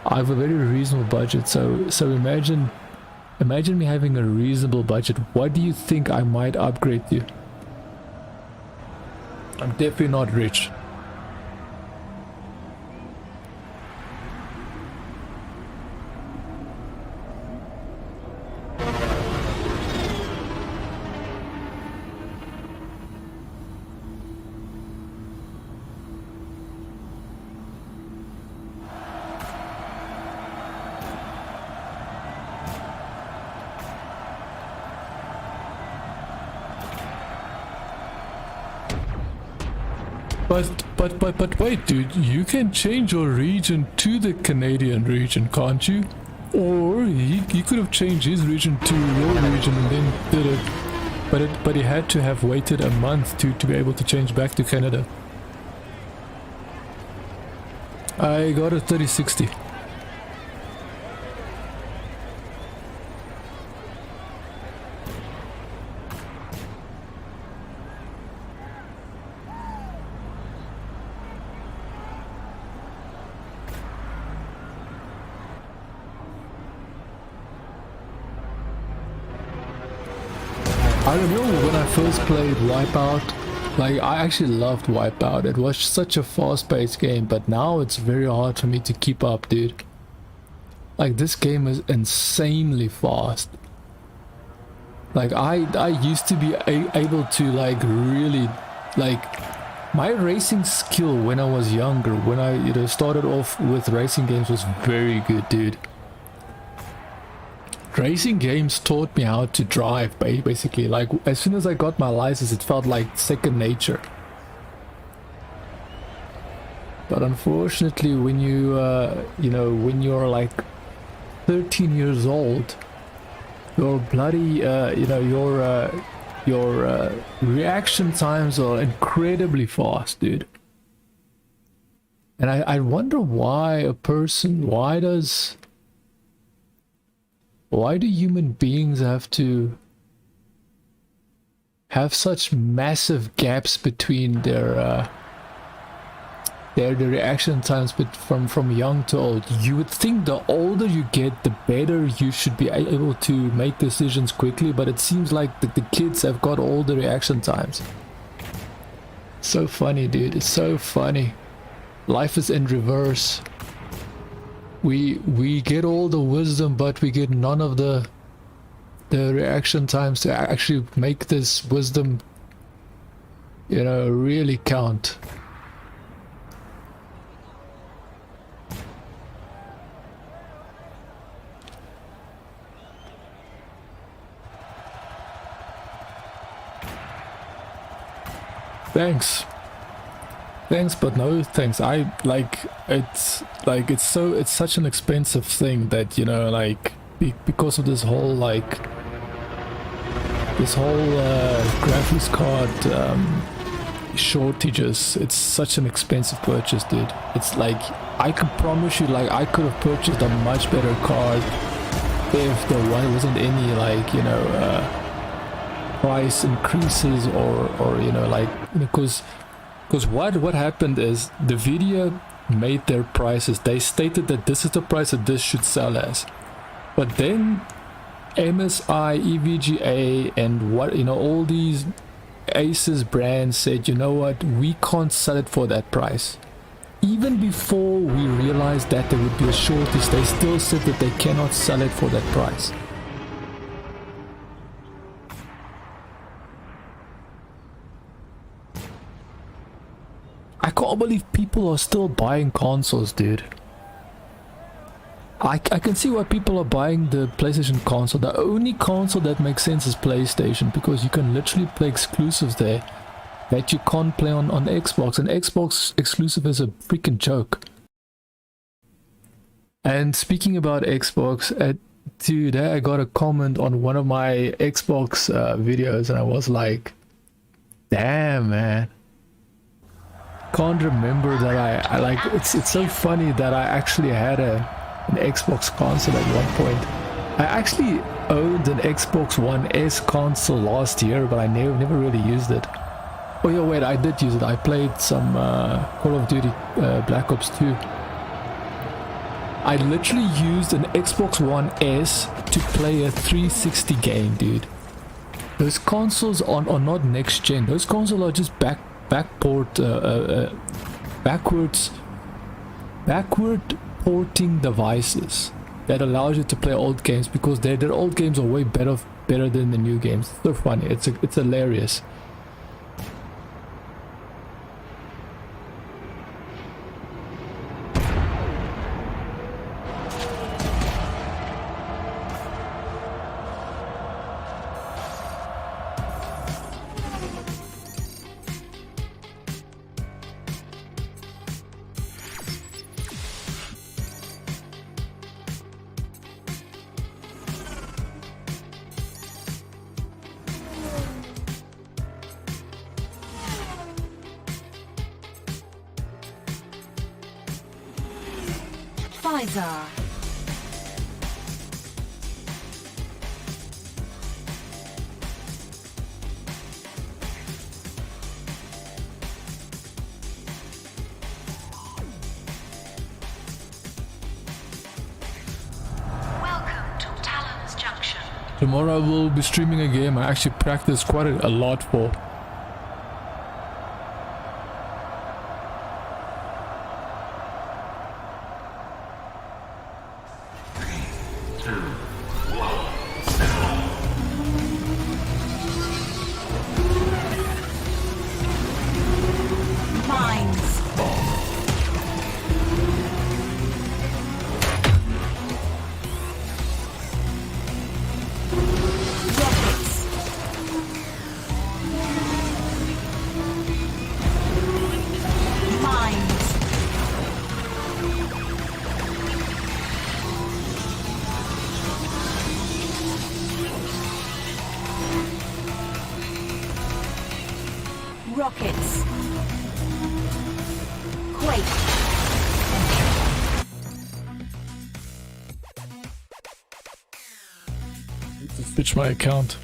have a very reasonable budget. So imagine me having a reasonable budget. What do you think I might upgrade to? I'm definitely not rich. But wait, dude, you can change your region to the Canadian region, can't you? Or he could have changed his region to your region and then did it. But he had to have waited a month to be able to change back to Canada. I got a 3060. I don't know, when I first played Wipeout, like I actually loved Wipeout. It was such a fast-paced game, but now it's very hard for me to keep up, dude. Like this game is insanely fast. Like I used to be able to like really like my racing skill when I was younger, when I started off with racing games, was very good, dude. Racing games taught me how to drive, basically. Like as soon as I got my license, it felt like second nature. But unfortunately, when you when you're like 13 years old, your bloody your reaction times are incredibly fast, dude. And I wonder why why do human beings have to have such massive gaps between their reaction times, but from young to old? You would think the older you get, the better you should be able to make decisions quickly, but it seems like the kids have got all the reaction times. So funny, dude. It's so funny. Life is in reverse. We get all the wisdom, but we get none of the reaction times to actually make this wisdom, really count. Thanks, but no thanks. It's such an expensive thing that because of this whole graphics card shortages. It's such an expensive purchase, dude. It's like, I could promise you, like, I could have purchased a much better card if there wasn't any, like, you know, price increases or you know, like, because what happened is Nvidia made their prices. They stated that this is the price that this should sell as, but then MSI, EVGA, and what, you know, all these Asus brands said, you know what, we can't sell it for that price. Even before we realized that there would be a shortage, they still said that they cannot sell it for that price. I can't believe people are still buying consoles, dude. I can see why people are buying the PlayStation console. The only console that makes sense is PlayStation, because you can literally play exclusives there that you can't play on Xbox, and Xbox exclusive is a freaking joke. And speaking about Xbox, today I got a comment on one of my Xbox videos, and I was like, damn, man. Can't remember that I like, it's so funny that I actually had an Xbox console at one point. I actually owned an Xbox One S console last year, but I never really used it. Oh yeah, wait, I did use it. I played some Call of Duty Black Ops 2. I literally used an Xbox One S to play a 360 game, dude. Those consoles are not next gen. Those consoles are just backward porting devices that allows you to play old games, because their old games are way better than the new games. It's so funny. It's hilarious. Pfizer. Welcome to Talon's Junction. Tomorrow I will be streaming a game I actually practiced quite a lot for. Rockets. Quake. To switch my account.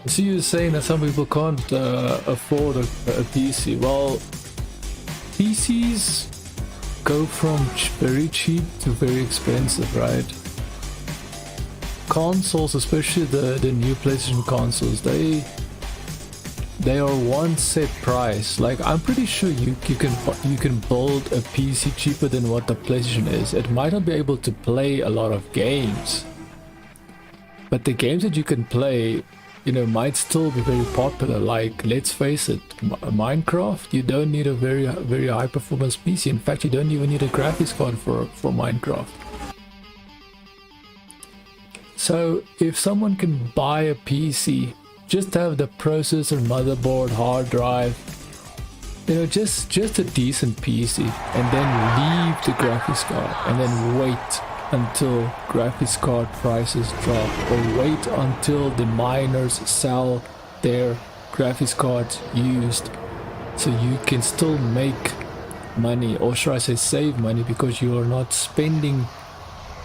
So you're saying that some people can't afford a PC. Well, PCs go from very cheap to very expensive, right? Consoles, especially the new PlayStation consoles, they are one set price. Like, I'm pretty sure you can build a PC cheaper than what the PlayStation is. It might not be able to play a lot of games, but the games that you can play, you know, might still be very popular. Like, let's face it, Minecraft, you don't need a very high performance PC. In fact, you don't even need a graphics card for Minecraft. So if someone can buy a PC, just have the processor, motherboard, hard drive, you know, just a decent PC, and then leave the graphics card and then wait until graphics card prices drop, or wait until the miners sell their graphics cards used, so you can still make money, or should I say save money, because you are not spending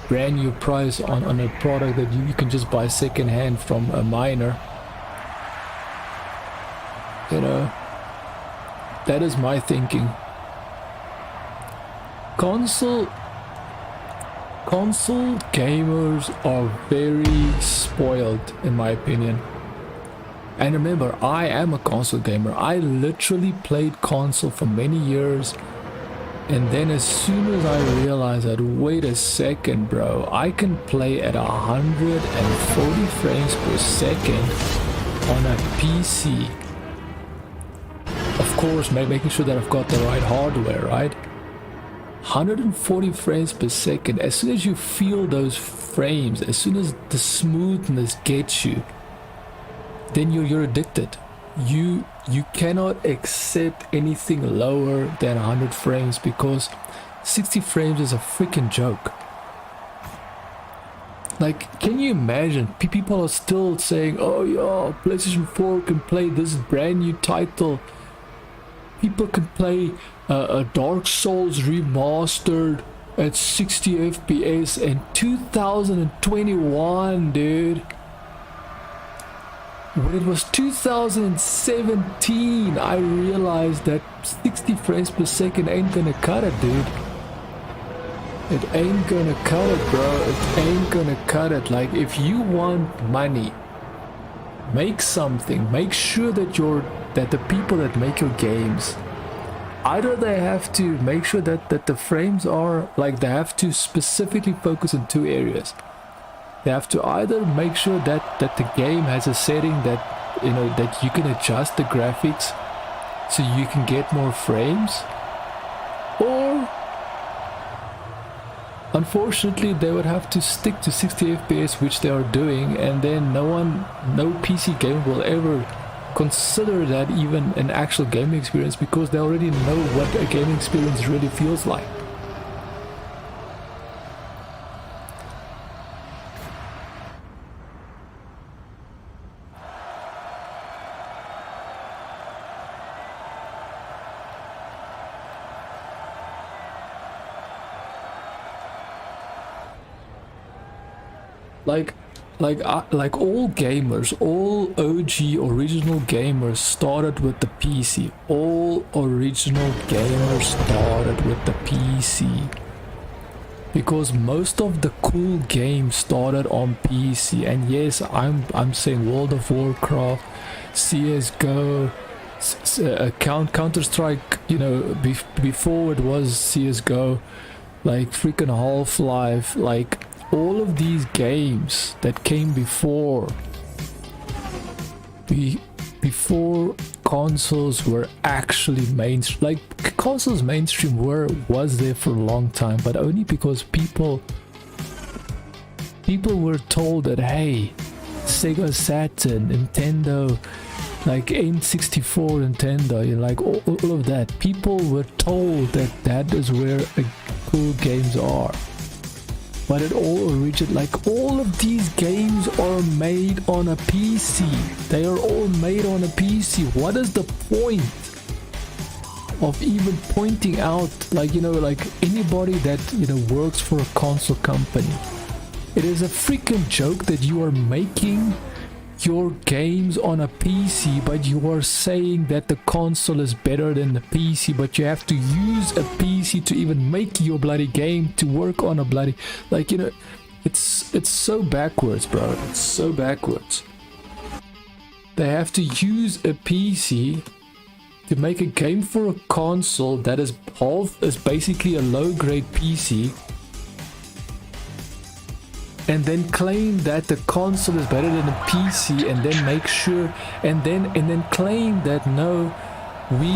brand new price on a product that you can just buy second hand from a miner. You know, that is my thinking. Console gamers are very spoiled, in my opinion. And remember, I am a console gamer. I literally played console for many years, and then as soon as I realized that, wait a second bro, I can play at 140 frames per second on a PC. Of course, making sure that I've got the right hardware, right? 140 frames per second. As soon as you feel those frames, as soon as the smoothness gets you, then you're addicted. You cannot accept anything lower than 100 frames, because 60 frames is a freaking joke. Like, can you imagine? People are still saying, oh yeah, PlayStation 4 can play this brand new title. People can play a Dark Souls remastered at 60 FPS in 2021, dude. When it was 2017, I realized that 60 frames per second ain't gonna cut it, dude. It ain't gonna cut it, bro. It ain't gonna cut it. Like, if you want money, make something. Make sure that the people that make your games, either they have to make sure that the frames are, like, they have to specifically focus in two areas. They have to either make sure that the game has a setting that, you know, that you can adjust the graphics so you can get more frames, or unfortunately they would have to stick to 60 FPS, which they are doing, and then no PC game will ever consider that even an actual gaming experience, because they already know what a gaming experience really feels like. Like all gamers, all OG original gamers started with the PC. All original gamers started with the PC, because most of the cool games started on PC. And yes, I'm saying World of Warcraft, CS:GO, Counter-Strike, you know, before it was CS:GO, like freaking Half-Life, like all of these games that came before consoles were actually mainstream. Like, consoles mainstream was there for a long time, but only because people were told that, hey, Sega Saturn, Nintendo, like N64, Nintendo, you know, like all of that, people were told that is where cool games are. But it all originated, like, all of these games are made on a PC. They are all made on a PC. What is the point of even pointing out, like, you know, like anybody that, you know, works for a console company? It is a freaking joke that you are making your games on a PC, but you are saying that the console is better than the PC, but you have to use a PC to even make your bloody game to work on a bloody, like, you know, it's so backwards, bro. It's so backwards. They have to use a PC to make a game for a console that is basically a low-grade PC, and then claim that the console is better than the PC, and then make sure, and then claim that no, we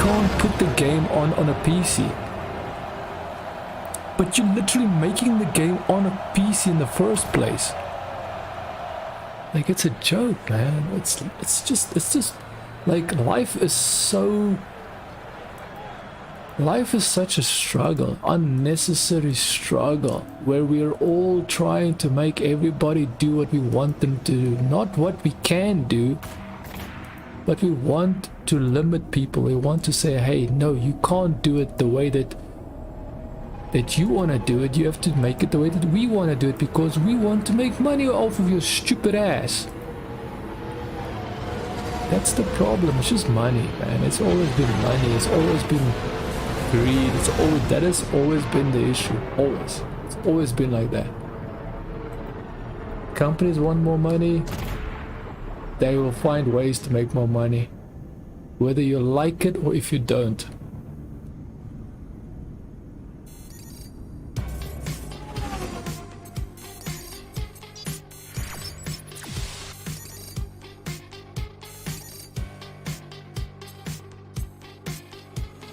can't put the game on a PC. But you're literally making the game on a PC in the first place. Like, it's a joke, man. It's just like, life is such a struggle, unnecessary struggle, where we're all trying to make everybody do what we want them to do, not what we can do, but we want to limit people. We want to say, hey, no, you can't do it the way that you want to do it. You have to make it the way that we want to do it, because we want to make money off of your stupid ass. That's the problem. It's just money, man. It's always been money. It's always been greed. That has always been the issue. Always. It's always been like that. Companies want more money. They will find ways to make more money, whether you like it or if you don't.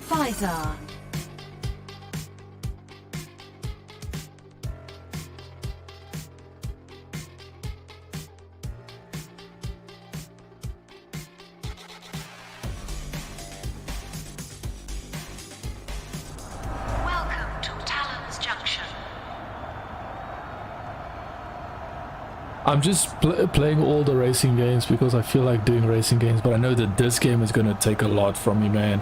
Pfizer. Welcome to Talon's Junction. I'm just playing all the racing games because I feel like doing racing games, but I know that this game is gonna take a lot from me, man.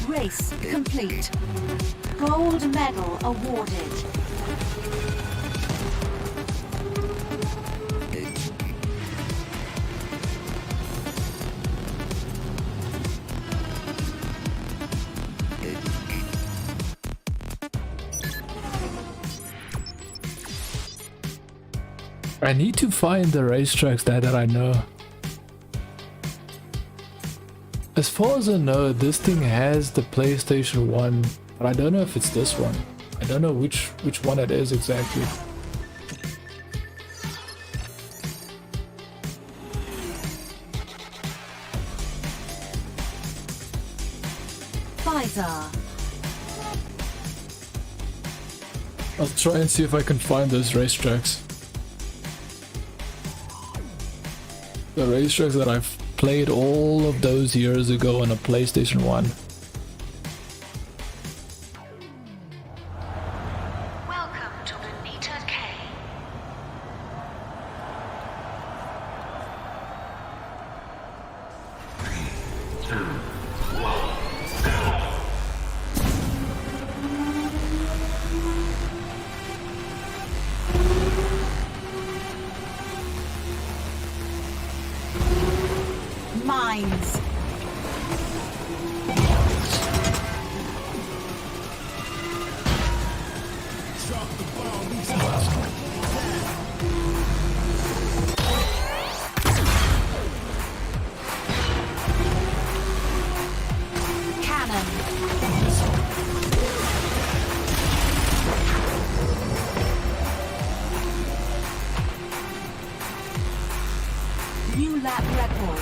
Race complete. Gold medal awarded. I need to find the racetracks that I know. As far as I know, this thing has the PlayStation 1, but I don't know if it's this one. I don't know which one it is exactly. Pfizer. I'll try and see if I can find those racetracks. The racetracks that I've played all of those years ago on a PlayStation 1. Welcome to Bonita K. Mines. Cannon. New lap record.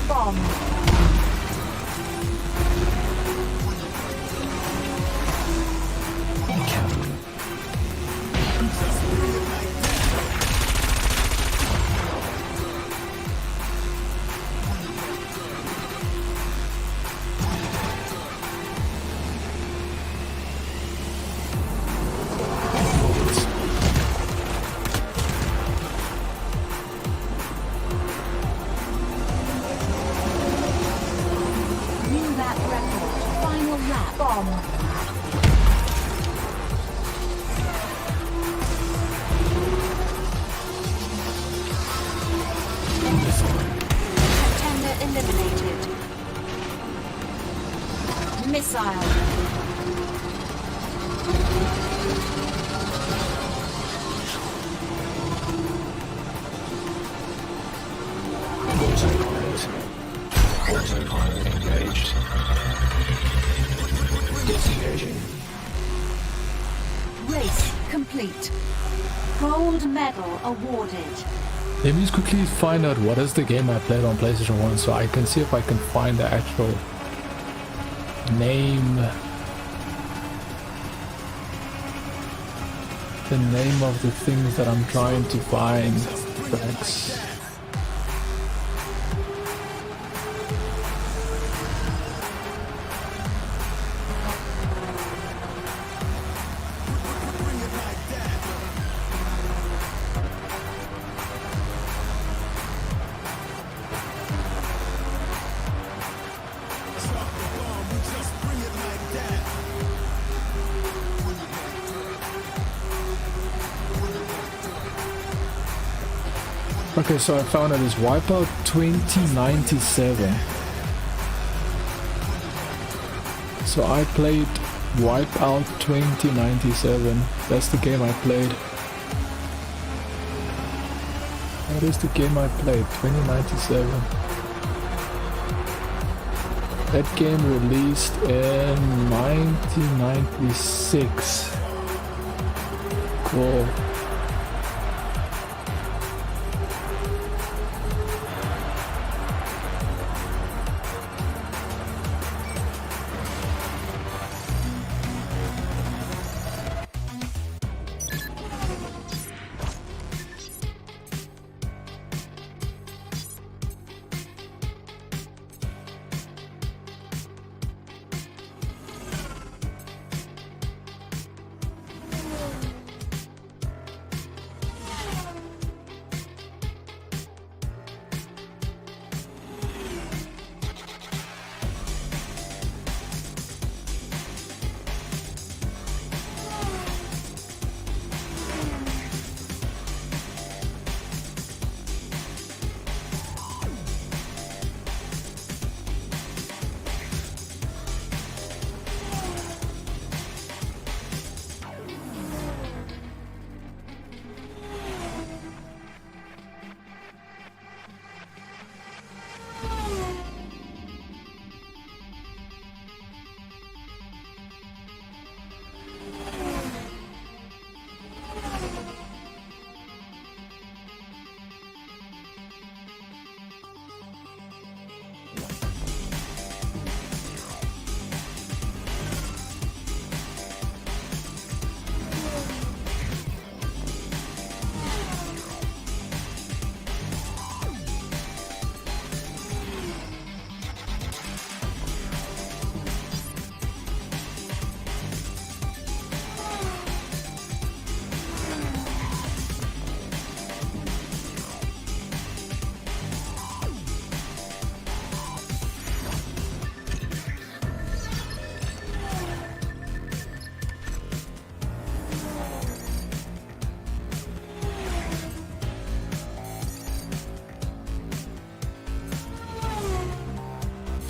Bomb. New lap record. Final lap. Bomb. Contender eliminated. Missile. Autopilot engaged. Disengaging. Race complete. Gold medal awarded. Let me just quickly find out what is the game I played on PlayStation 1 so I can see if I can find the actual name. The name of the things that I'm trying to find. Tracks. Okay, so I found it is Wipeout 2097. So I played Wipeout 2097. That's the game I played. That is the game I played, 2097. That game released in 1996. Cool.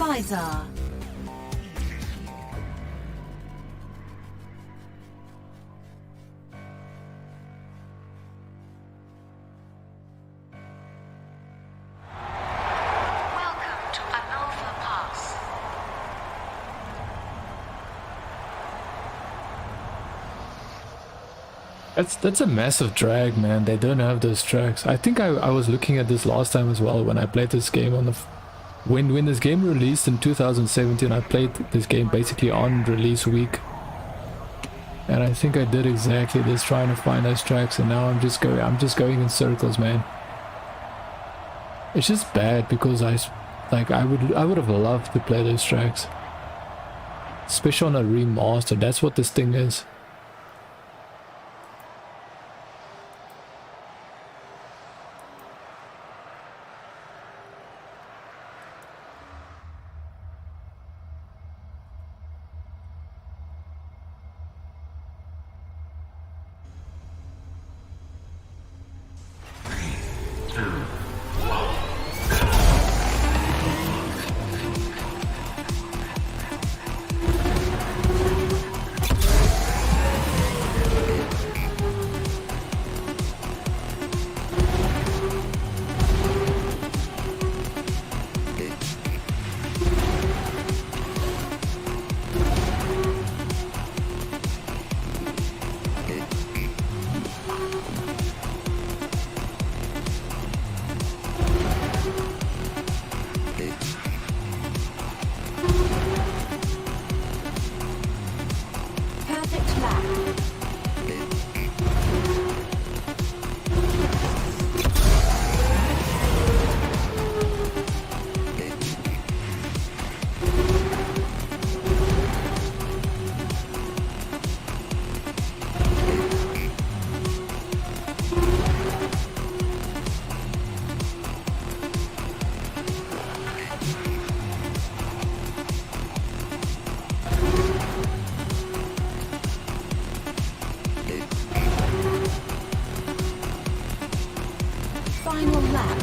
Pfizer. Welcome to Anolfa Pass. That's a massive drag, man. They don't have those tracks. I think I was looking at this last time as well when I played this game on the... When this game released in 2017, I played this game basically on release week. And I think I did exactly this, trying to find those tracks, and now I'm just going in circles, man. It's just bad because I would have loved to play those tracks. Especially on a remaster, that's what this thing is. Perfect lap. Final lap.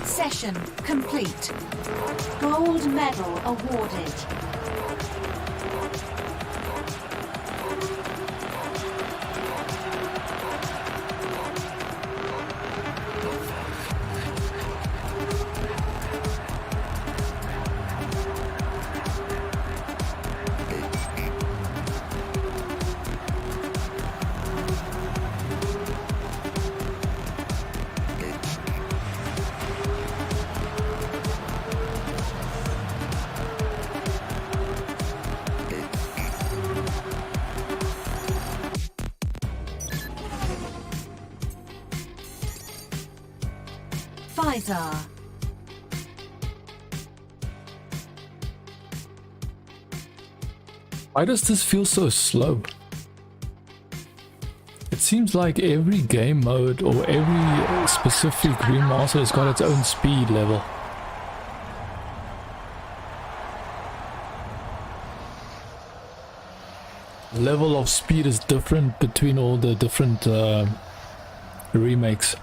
Session complete. Gold medal awarded. Pfizer. Why does this feel so slow? It seems like every game mode or every specific remaster has got its own speed level. The level of speed is different between all the different remakes.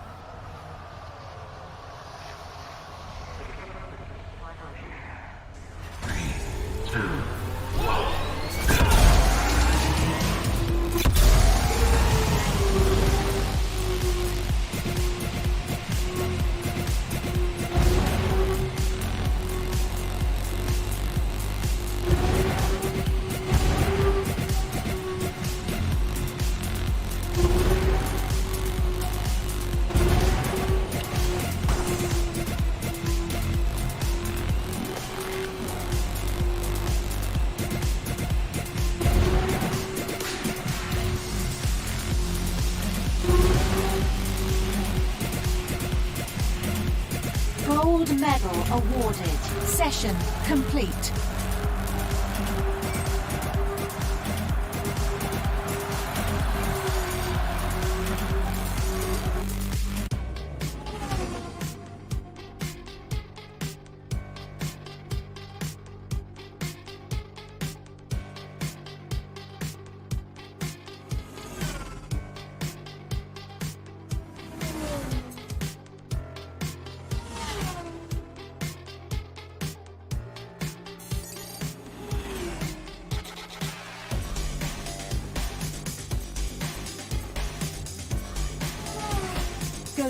Gold medal awarded. Session complete.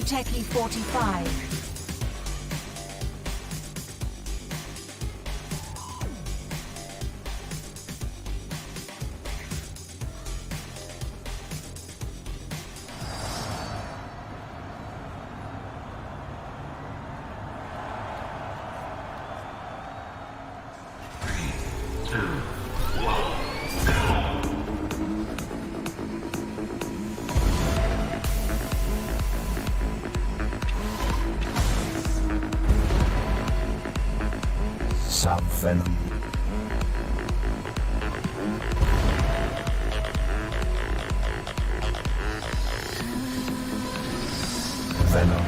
Techie 45. Venom. Venom.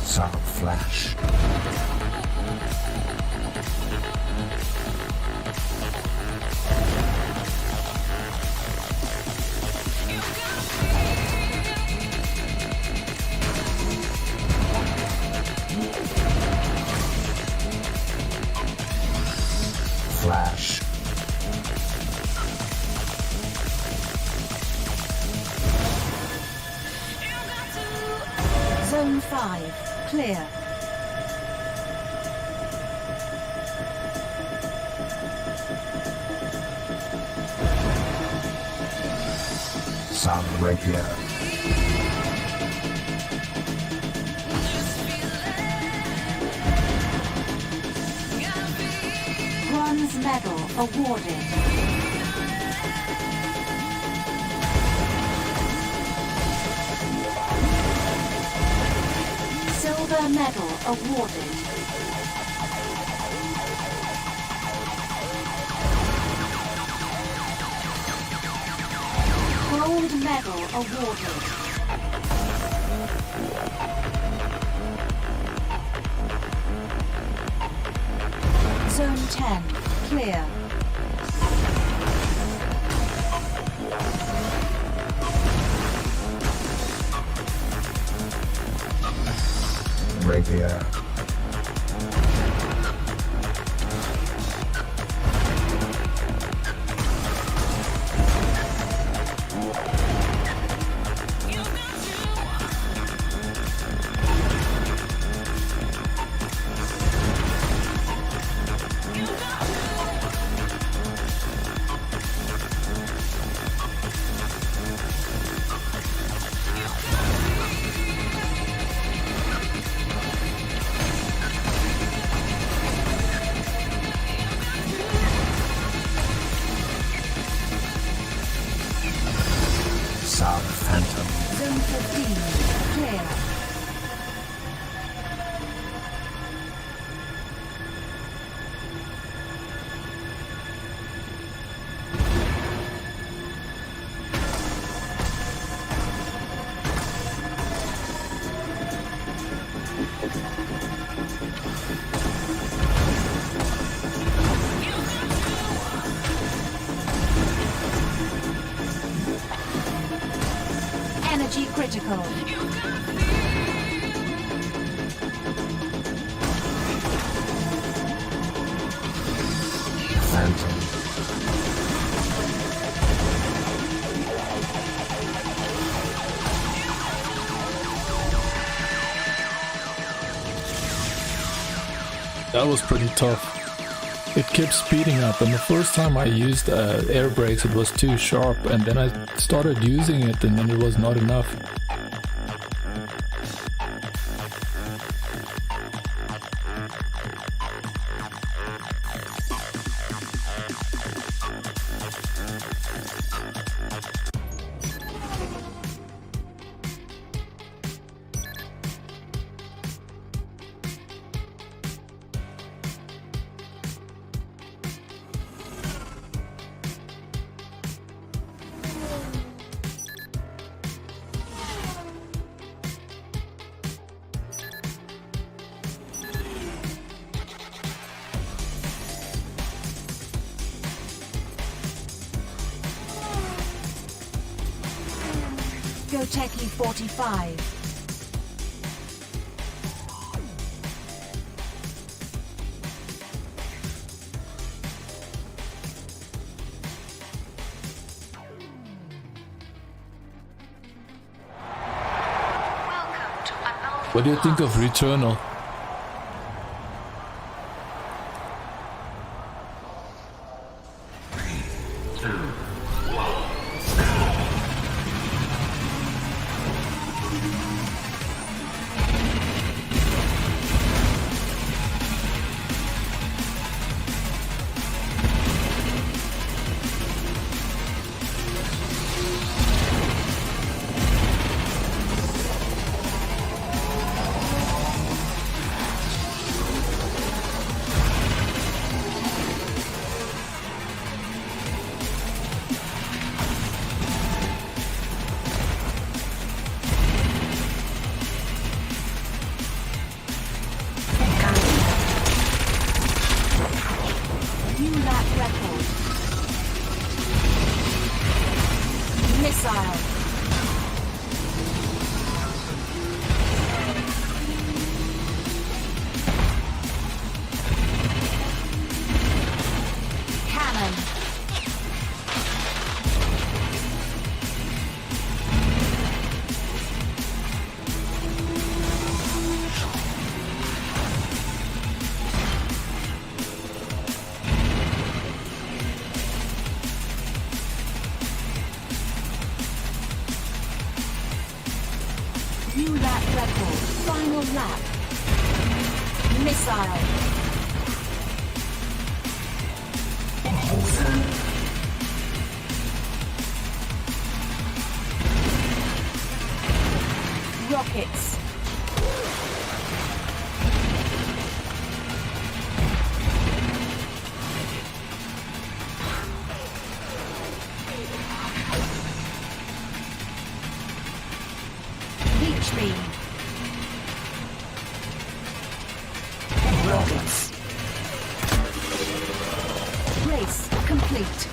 Sub Flash. Flash. Zone 5, clear. Sound radio. Bronze medal awarded. Silver medal awarded. Gold medal awarded. Zone 10, clear. Radio. Sub Phantom. Zone 15, clear. Energy critical. Phantom. That was pretty tough. It kept speeding up, and the first time I used air brakes it was too sharp, and then I started using it and then it was not enough. Go Techie 45. Welcome to Anova What do you think of Pass. Returnal? New lap record. Missile. Cannon. New lap record. Final lap. Missile. Rockets. Beach beam. Rockets. Race complete.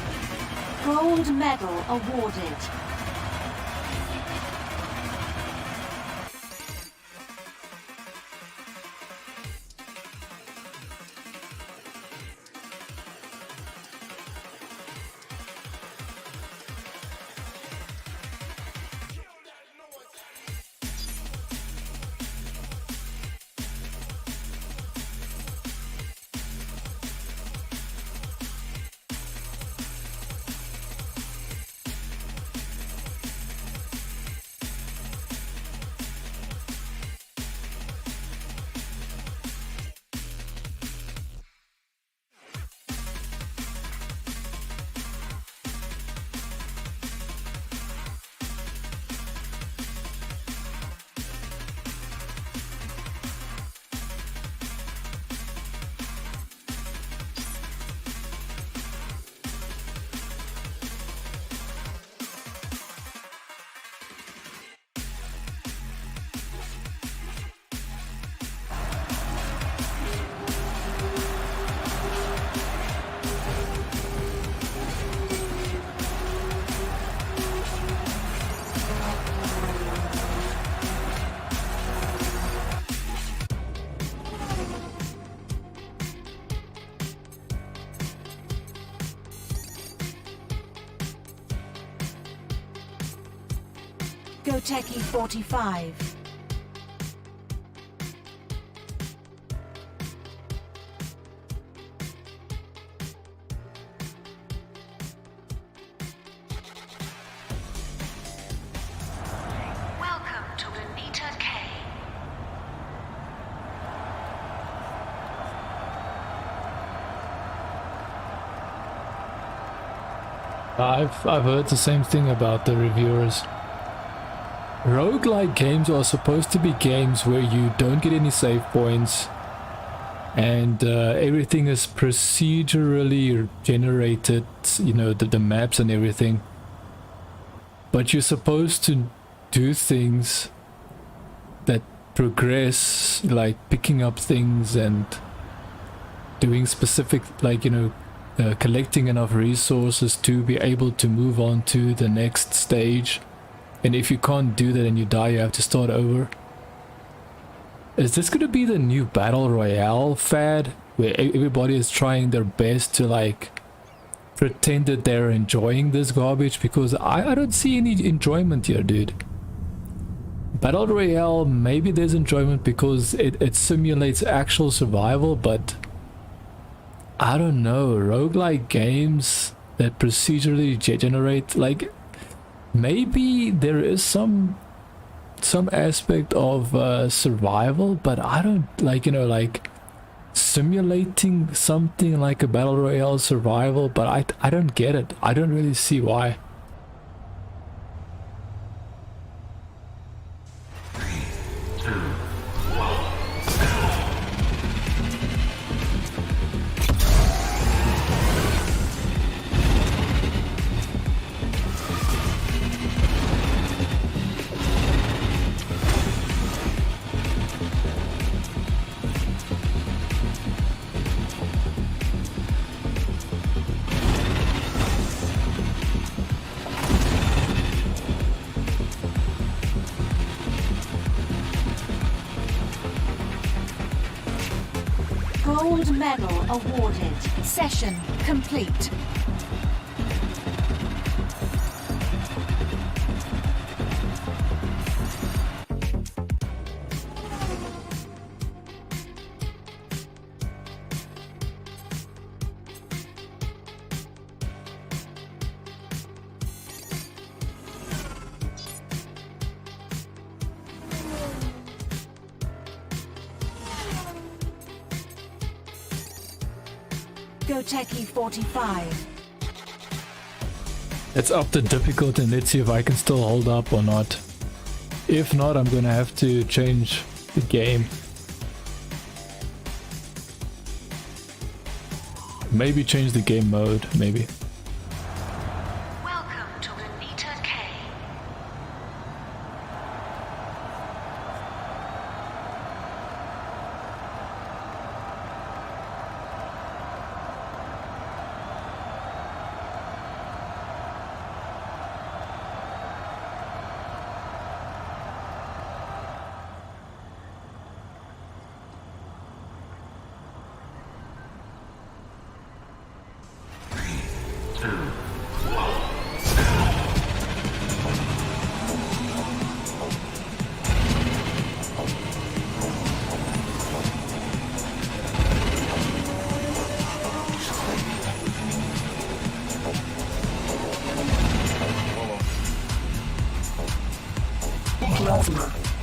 Gold medal awarded. Go Techie 45. Welcome to Anita K. I've heard the same thing about the reviewers. Roguelike games are supposed to be games where you don't get any save points and everything is procedurally generated, you know, the maps and everything. But you're supposed to do things that progress, like picking up things and doing specific, like, you know, collecting enough resources to be able to move on to the next stage. And if you can't do that and you die, you have to start over. Is this gonna be the new Battle Royale fad? Where everybody is trying their best to like pretend that they're enjoying this garbage? Because I don't see any enjoyment here, dude. Battle Royale, maybe there's enjoyment because it simulates actual survival, but I don't know, roguelike games that procedurally generate, like, maybe there is some aspect of survival, but I don't, like, you know, like simulating something like a Battle Royale survival, but I don't get it. I don't really see why. Gold medal awarded. Session complete. Go Techie 45. Let's up the difficulty and let's see if I can still hold up or not. If not, I'm gonna have to change the game. Maybe change the game mode, maybe. Welcome to Anita K.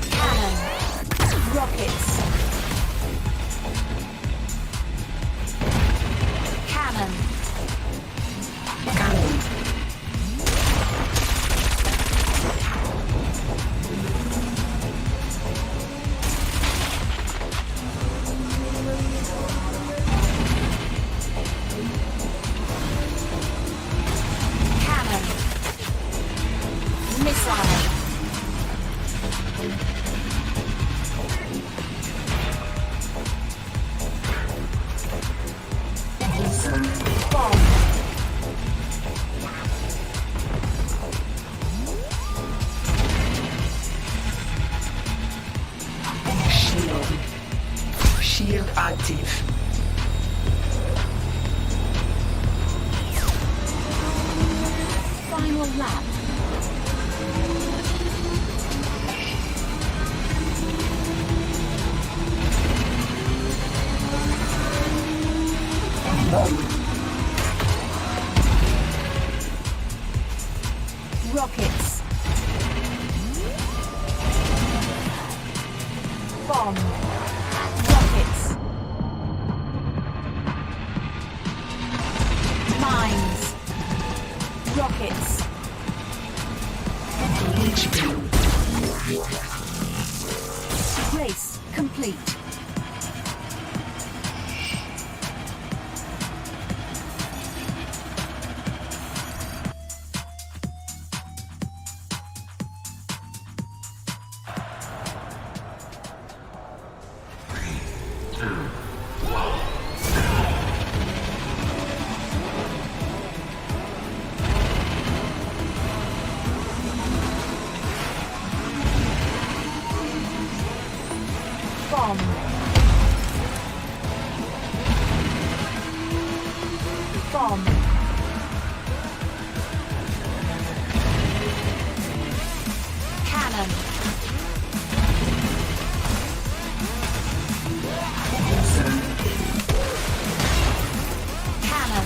Cannon. Rockets. Cannon. Cannon. Missile. Bomb. Shield active. Final lap. Rockets. Bomb. Rockets. Mines. Rockets. Race complete. Cannon. Cannon.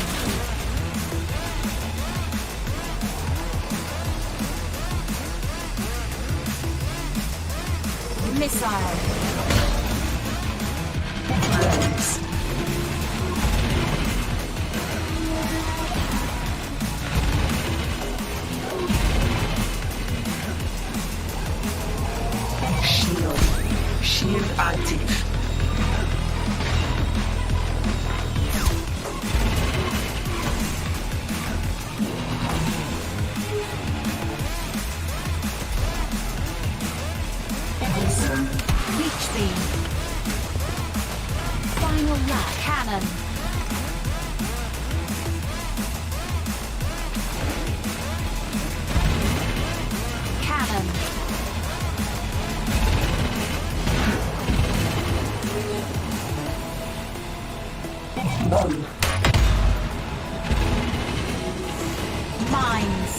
Missile. Rose. Shield. Shield active. Leech beam. Final lap. Cannon. Cannon. Bomb. Mines.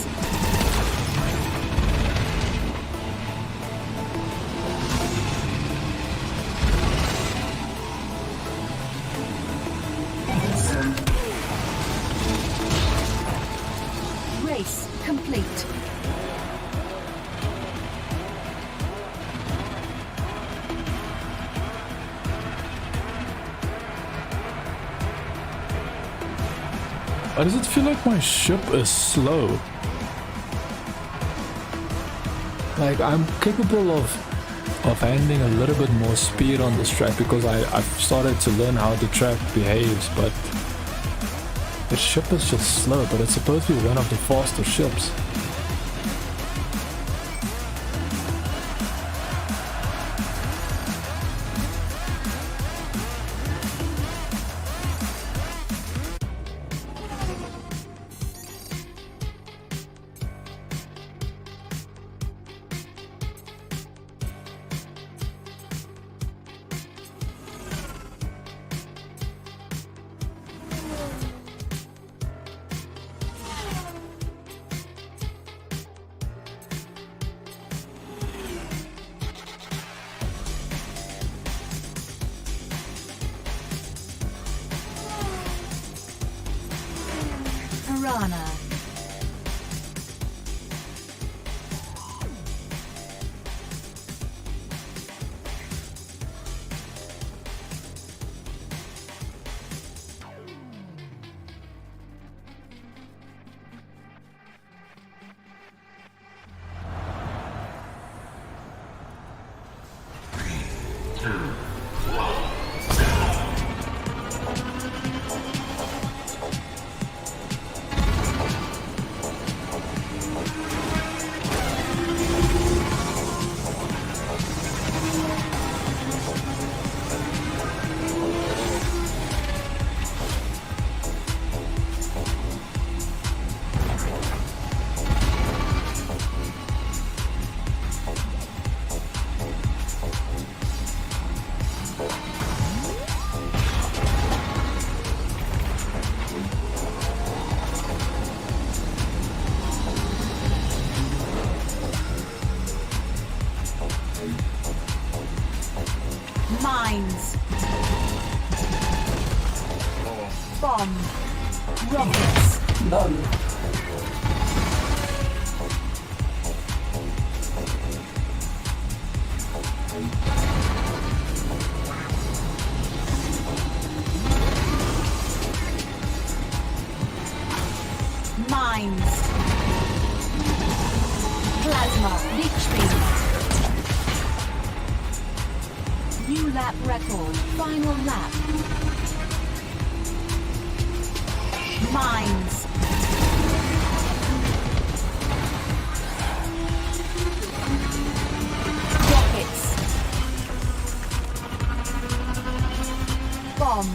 Race complete. Why does it feel like my ship is slow? Like I'm capable of handling a little bit more speed on this track because I've started to learn how the track behaves, but the ship is just slow, but it's supposed to be one of the faster ships. Piranha. Mines. Bomb. Rockets. Bomb. Mines. Plasma. Leech beam. New lap record. Final lap. Mines. Rockets. Bomb.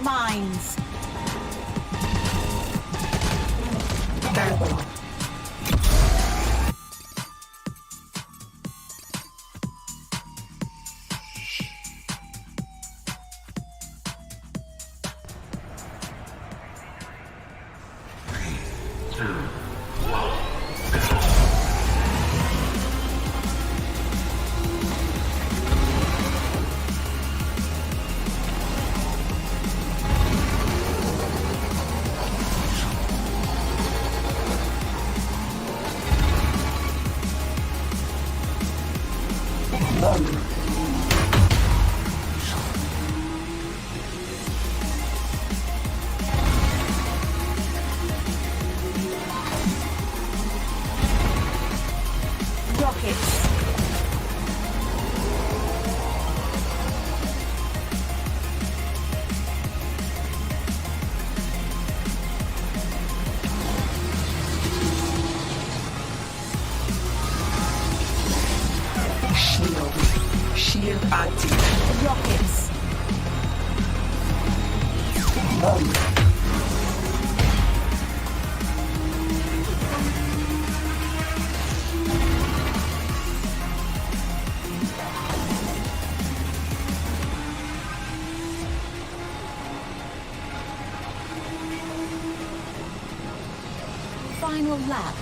Mines. Turbo. Rockets. Shield. Shield active. Rockets. Bomb. Final lap.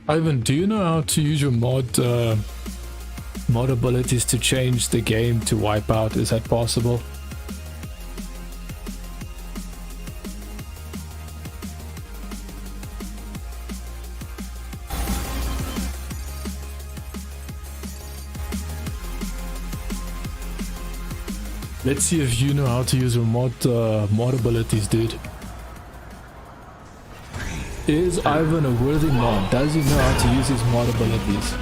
Ivan, do you know how to use your mod abilities to change the game to Wipeout? Is that possible? Let's see if you know how to use your mod abilities, dude. Is Ivan a worthy mod? Does he know how to use his mod abilities?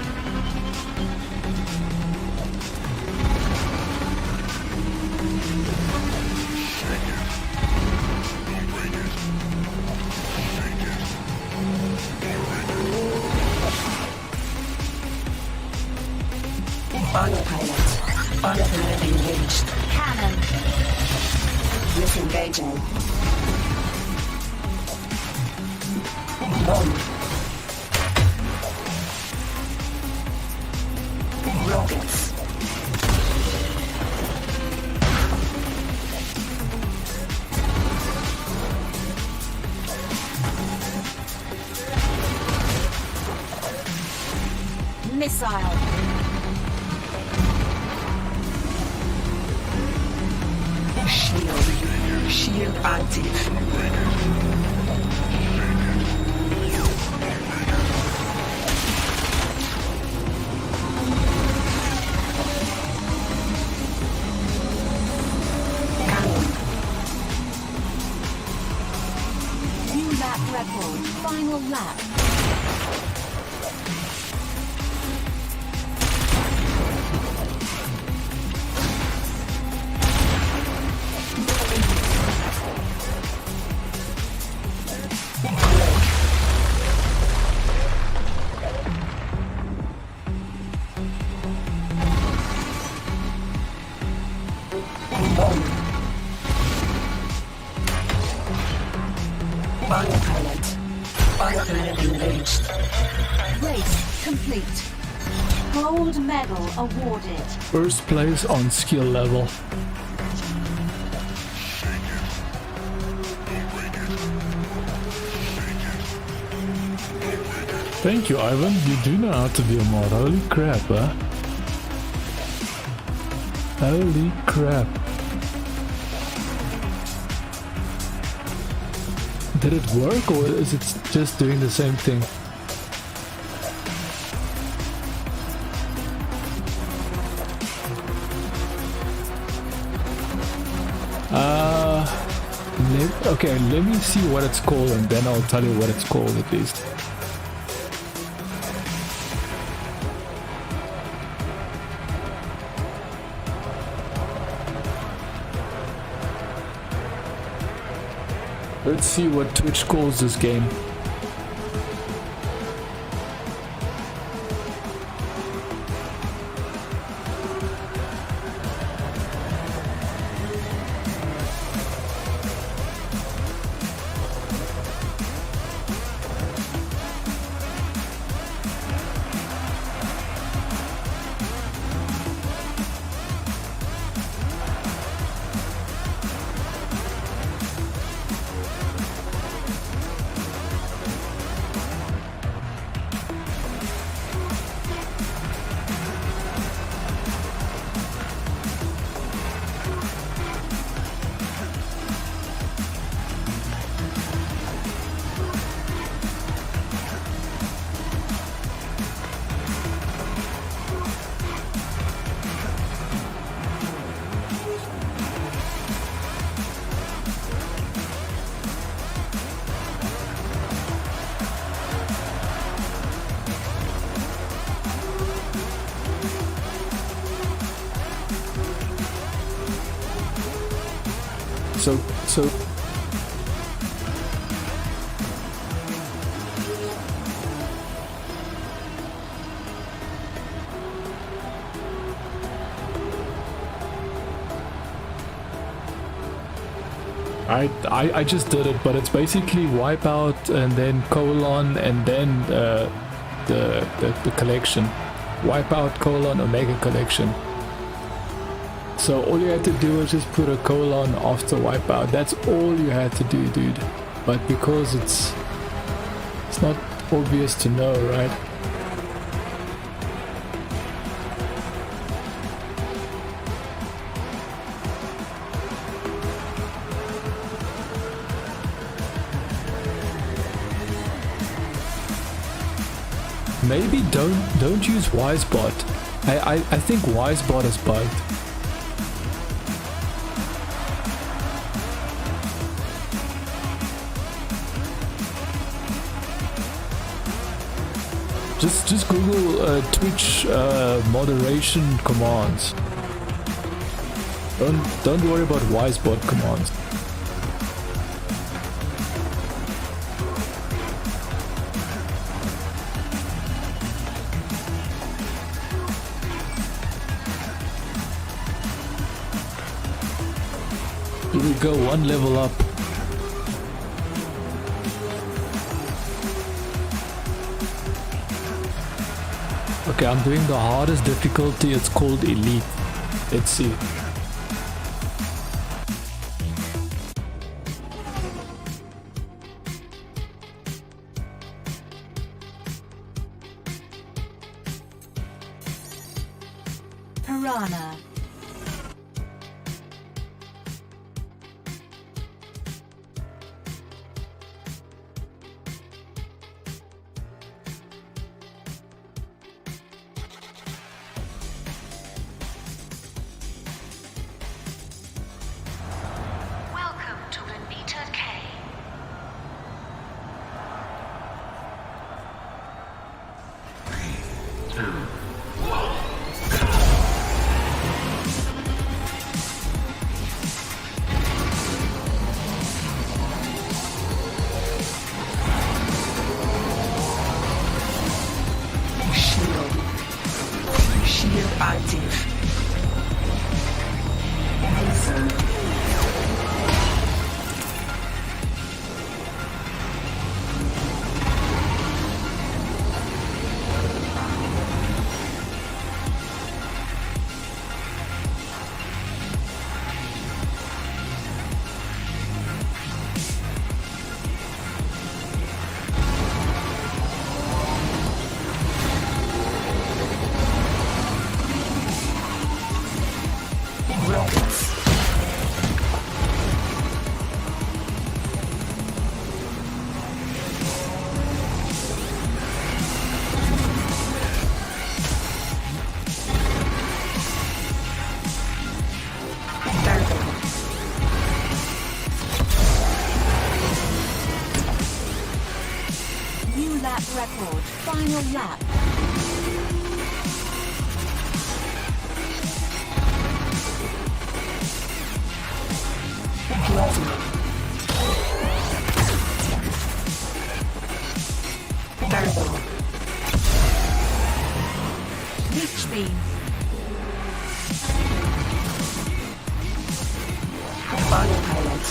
Autopilot. Autopilot engaged. Cannon. Disengaging. Bomb. Rockets. Missile. Shield. Shield active. Cannon. New lap record. Final lap. Bomb. Autopilot. Autopilot engaged. Race complete. Gold medal awarded. First place on skill level. Thank you, Ivan. You do know how to be a mod. Holy crap, huh? Holy crap. Did it work, or is it just doing the same thing? Okay, let me see what it's called and then I'll tell you what it's called at least. Let's see what Twitch calls this game. So I just did it, but it's basically wipeout and then colon and then the collection. Wipeout colon omega collection. So all you had to do was just put a colon after wipeout. That's all you had to do, dude. But because it's not obvious to know, right? Maybe don't use Wisebot. I think Wisebot is bugged. Just Google Twitch moderation commands. Don't worry about Wisebot commands. Here we go, one level up. Okay, I'm doing the hardest difficulty. It's called Elite. Let's see. Piranha. Welcome to Anita K. Shield active. Laser. New lap record. Final lap. beam. Autopilot.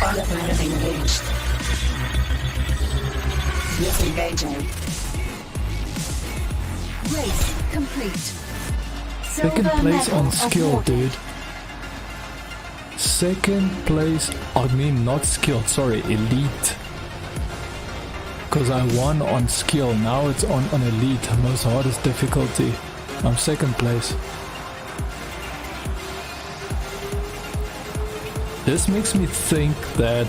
Autopilot engaged. Disengaging. Race complete. Second Silver place medal on skill, awarded. dude. Second place, I mean not skill, sorry, elite. Because I won on skill, now it's on elite, most hardest difficulty. I'm second place. This makes me think that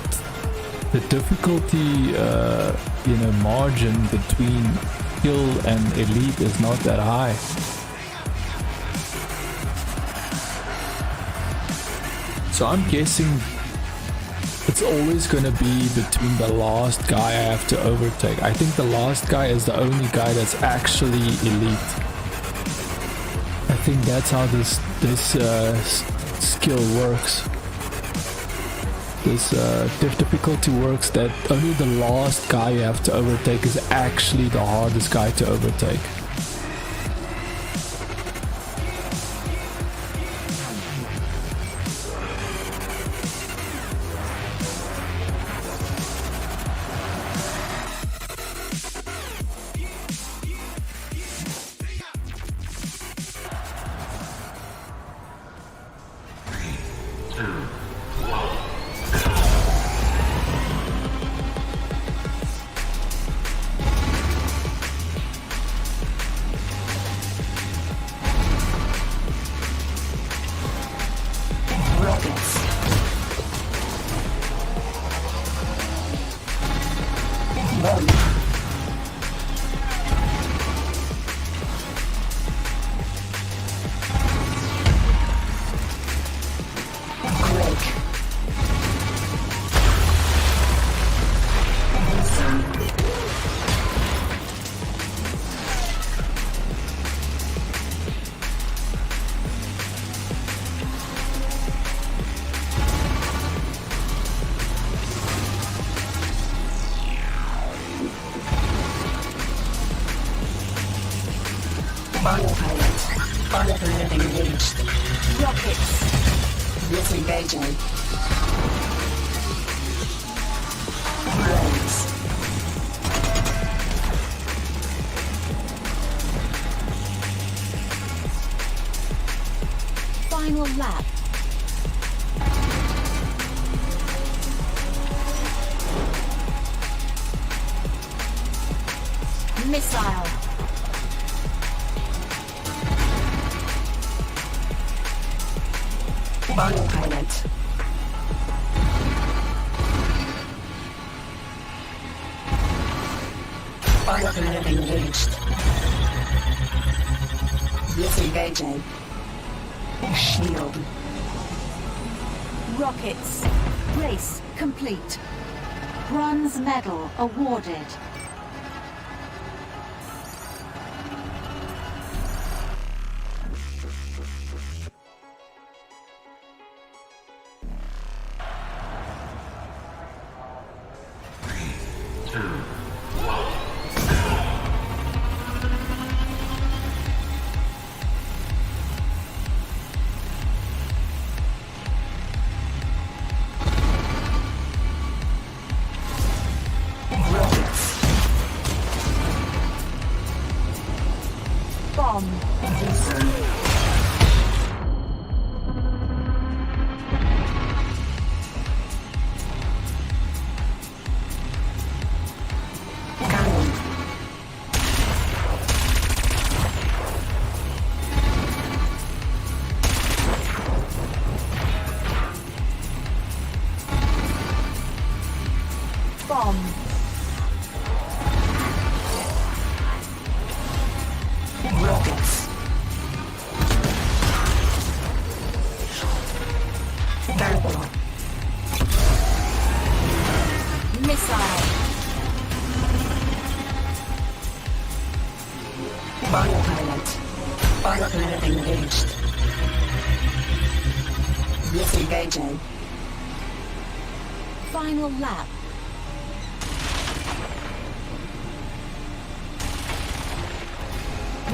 the difficulty, margin between skill and elite is not that high. So I'm guessing it's always going to be between the last guy I have to overtake. I think the last guy is the only guy that's actually elite. I think that's how this skill works. This difficulty works, that only the last guy you have to overtake is actually the hardest guy to overtake. Autopilot engaged. Rockets. Disengaging. Blades. Final lap. Missile. Autopilot. Autopilot engaged. Disengaging. Shield. Rockets. Race complete. Bronze medal awarded. Bomb. Cannon. Bomb. Rockets. Turbo. Missile. Autopilot. Autopilot engaged. Disengaging. Final lap.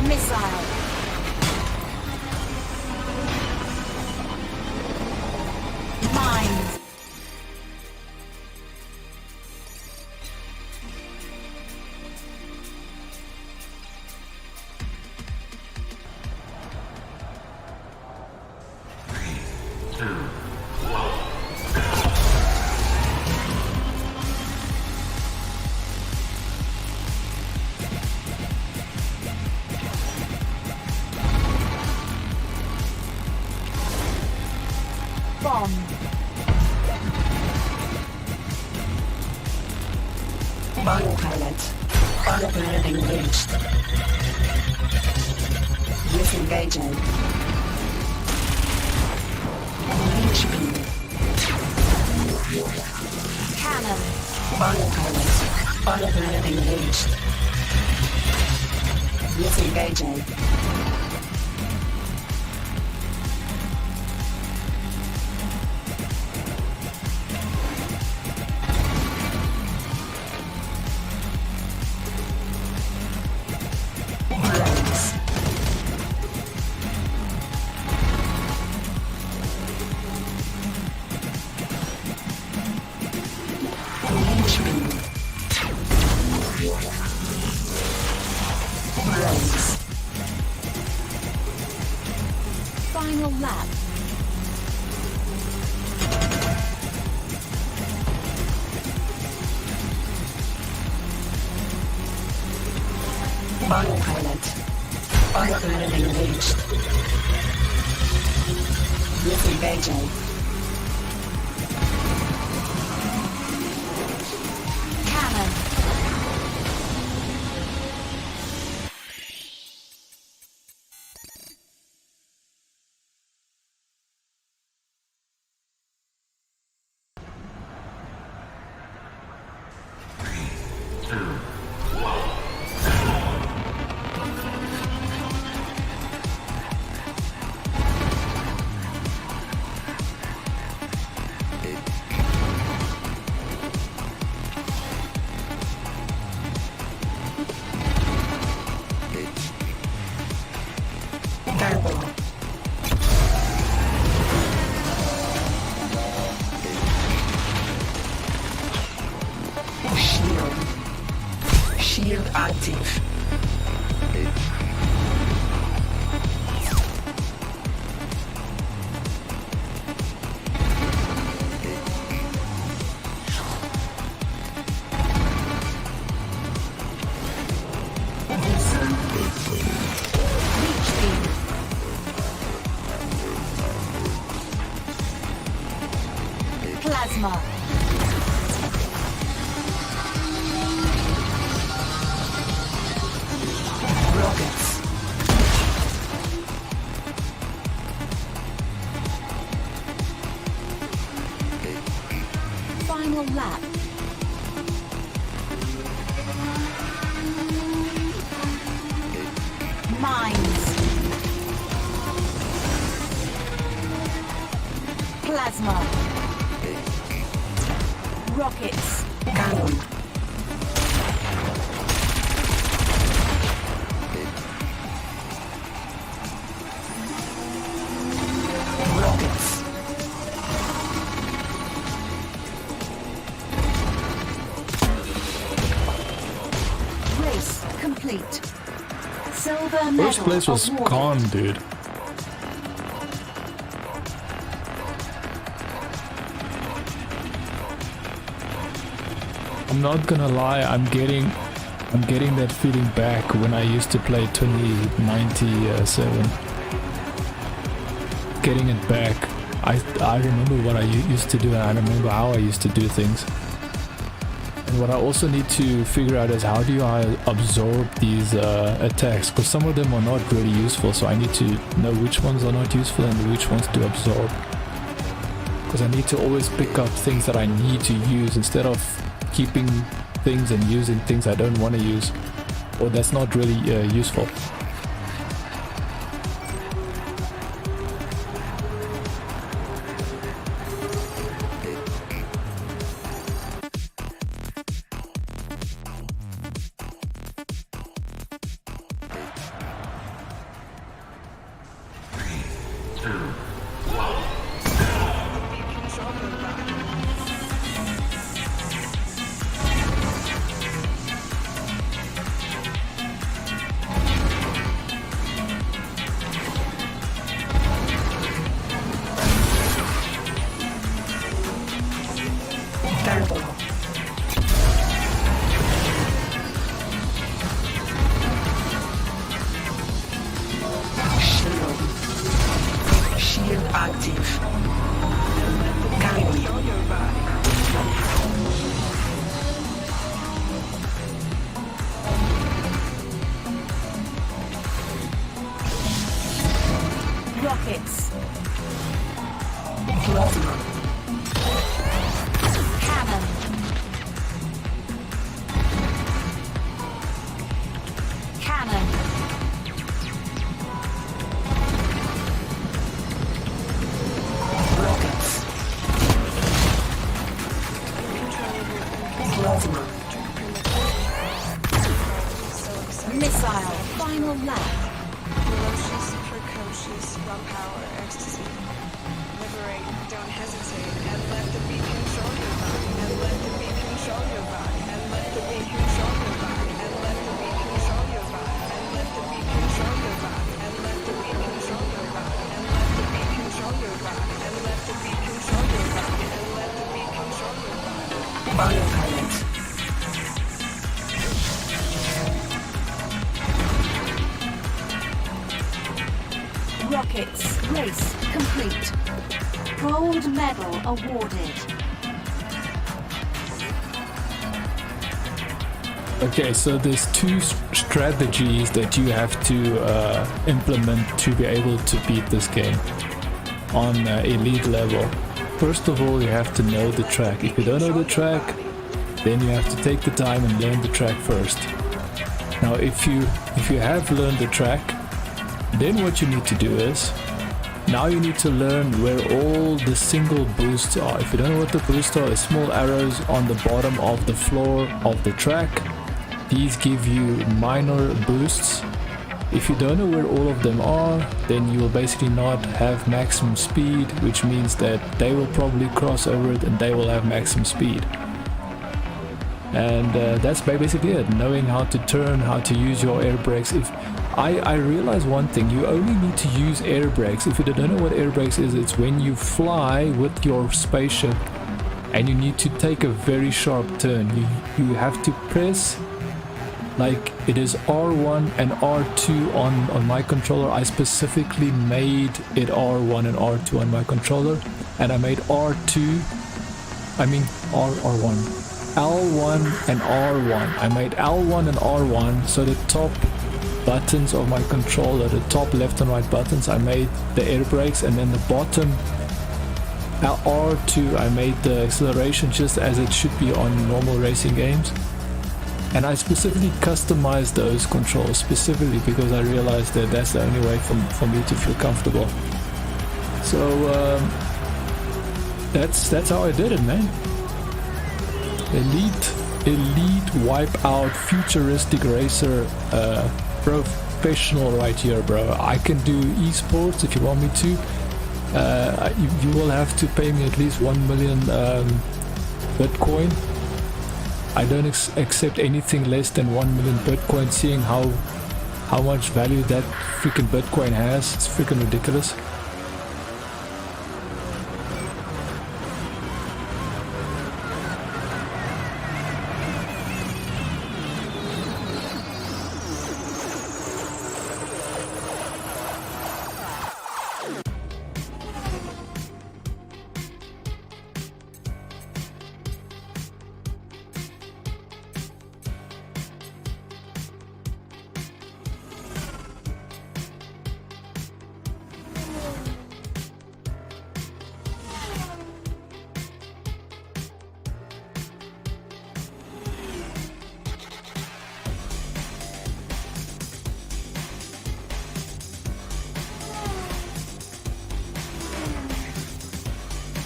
Missile. Autopilot engaged. Disengaging. Range speed. Cannon. Autopilot engaged. Disengaging. Blades. Range speed. Blades. Final lap. Autopilot engaged. Disengaging. Cannon. Turbo. Shield. Shield active. Reach speed. Plasma. Rockets. Final lap. Mines. Plasma. Rockets. Cannon. Rockets. Race complete. Silver medal First place was awarded. gone, dude. I'm not gonna lie, I'm getting that feeling back when I used to play 2097. Getting it back. I remember what I used to do, and I remember how I used to do things. And what I also need to figure out is how do I absorb these attacks, because some of them are not really useful, so I need to know which ones are not useful and which ones to absorb. Because I need to always pick up things that I need to use instead of keeping things and using things I don't want to use, or that's not really useful. Plausible. Cannon. Cannon. Rockets. Plausible. Missile. Final lap. Ferocious, precocious, raw power, ecstasy. Liberate, don't hesitate, and let the beat control your body, and let the beat control your body, and let the beat control your body, and let the beat control your body, and let the beat control your body, and let the beat control your body, and let the beat control your body, and let the beat control your body, and let the beat control your body. Biopilot. Rockets. Race complete. Gold medal awarded. Okay, so there's two strategies that you have to implement to be able to beat this game on elite level. First of all, you have to know the track. If you don't know the track, then you have to take the time and learn the track first. Now, if you have learned the track, then what you need to do is, now you need to learn where all the single boosts are. If you don't know what the boosts are, small arrows on the bottom of the floor of the track. These give you minor boosts. If you don't know where all of them are, then you will basically not have maximum speed, which means that they will probably cross over it and they will have maximum speed. And that's basically it, knowing how to turn, how to use your air brakes. If I realize one thing, you only need to use air brakes. If you don't know what air brakes is, it's when you fly with your spaceship and you need to take a very sharp turn. You have to press, like it is R1 and R2 on my controller. I specifically made it R1 and R2 on my controller, and I made R1, L1 and R1. I made L1 and R1, so the top buttons of my controller, the top left and right buttons, I made the air brakes, and then the bottom R2 I made the acceleration, just as it should be on normal racing games. And I specifically customized those controls specifically because I realized that that's the only way for me to feel comfortable. So that's how I did it, man. Elite wipeout futuristic racer, professional right here, bro. I can do esports if you want me to. You will have to pay me at least 1 million Bitcoin. I don't accept anything less than 1 million Bitcoin, seeing how much value that freaking Bitcoin has. It's freaking ridiculous.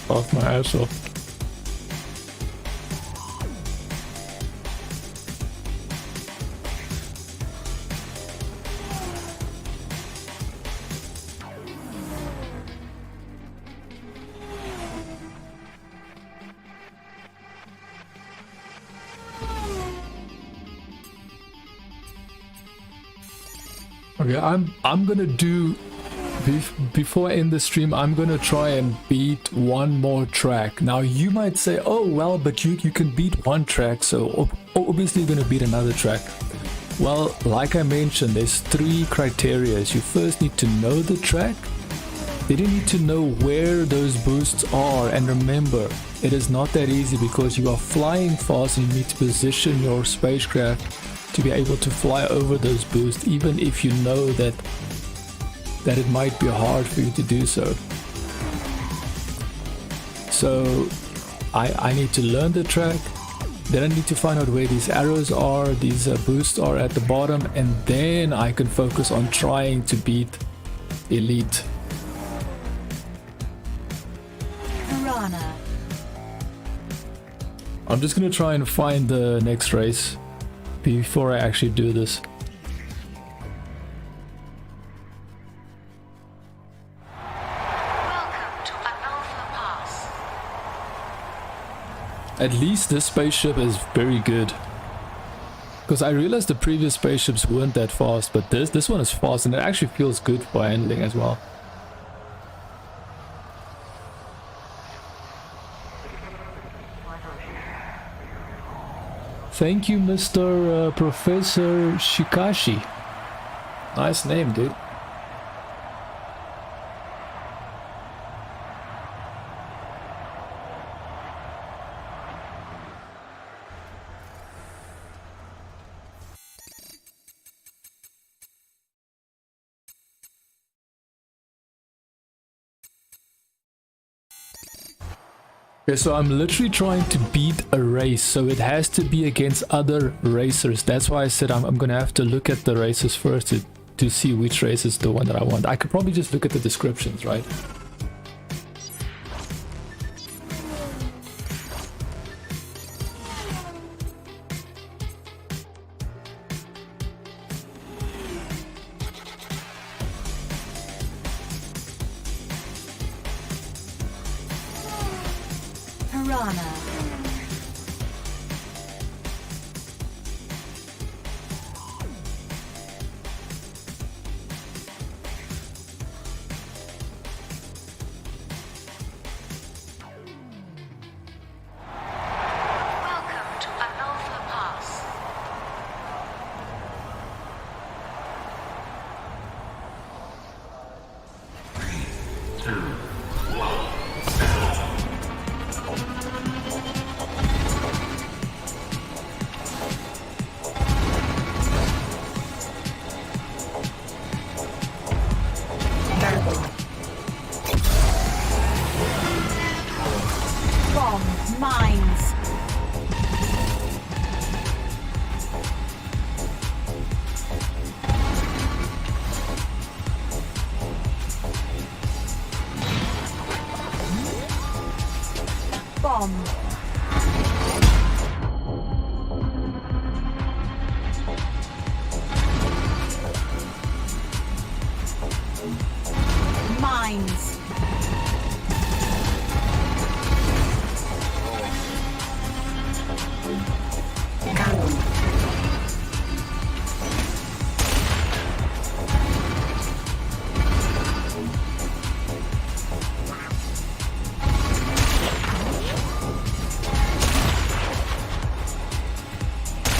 Off my ass off. Okay, I'm gonna do, before I end the stream, I'm gonna try and beat one more track. Now you might say, oh well, but you can beat one track, so obviously you're gonna beat another track. Well, like I mentioned, there's 3 criteria. You first need to know the track, then you need to know where those boosts are, and remember, it is not that easy because you are flying fast and you need to position your spacecraft to be able to fly over those boosts, even if you know that it might be hard for you to do so. So I need to learn the track, then I need to find out where these arrows are, these boosts are at the bottom, and then I can focus on trying to beat Elite. Piranha. I'm just gonna try and find the next race before I actually do this. Welcome to Amalfa Pass. At least this spaceship is very good. Because I realized the previous spaceships weren't that fast, but this one is fast and it actually feels good for handling as well. Thank you, Mr. Professor Shikashi. Nice name, dude. Okay, so I'm literally trying to beat a race, so it has to be against other racers. That's why I said I'm gonna have to look at the races first to see which race is the one that I want. I could probably just look at the descriptions, right? Piranha. Welcome to Amalfa Pass. Bomb. Mines. Bomb. Mines.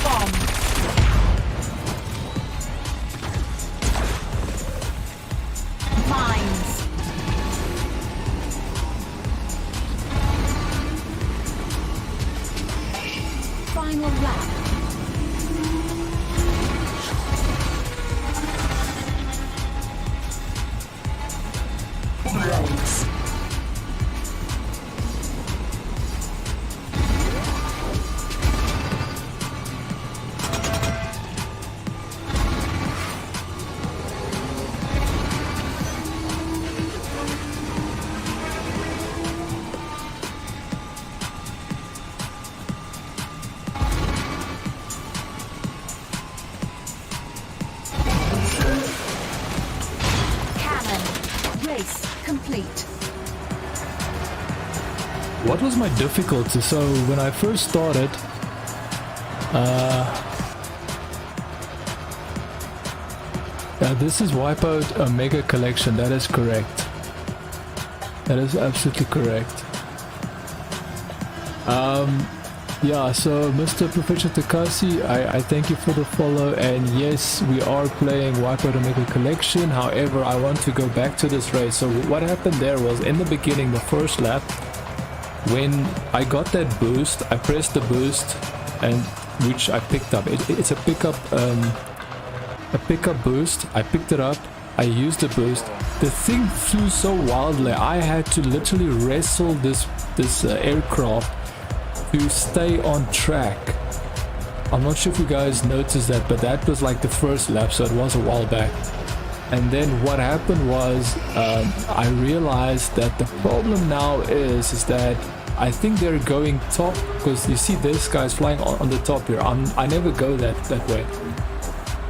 Bomb. Mines. Final lap. Roads. Cannon. Race complete. What was my difficulty? So when I first started, this is Wipeout Omega Collection. That is correct. That is absolutely correct. Yeah, so Mr. Professor Takasi, I thank you for the follow, and yes, we are playing Wipeout Omega Collection. However, I want to go back to this race. So what happened there was, in the beginning, the first lap, when I got that boost, I pressed the boost, and which I picked up. It's a pickup boost. I picked it up, I used the boost. The thing flew so wildly, I had to literally wrestle this aircraft to stay on track. I'm not sure if you guys noticed that, but that was like the first lap, so it was a while back. And then what happened was I realized that the problem now is that I think they're going top, because you see this guy's flying on the top here. I never go that way.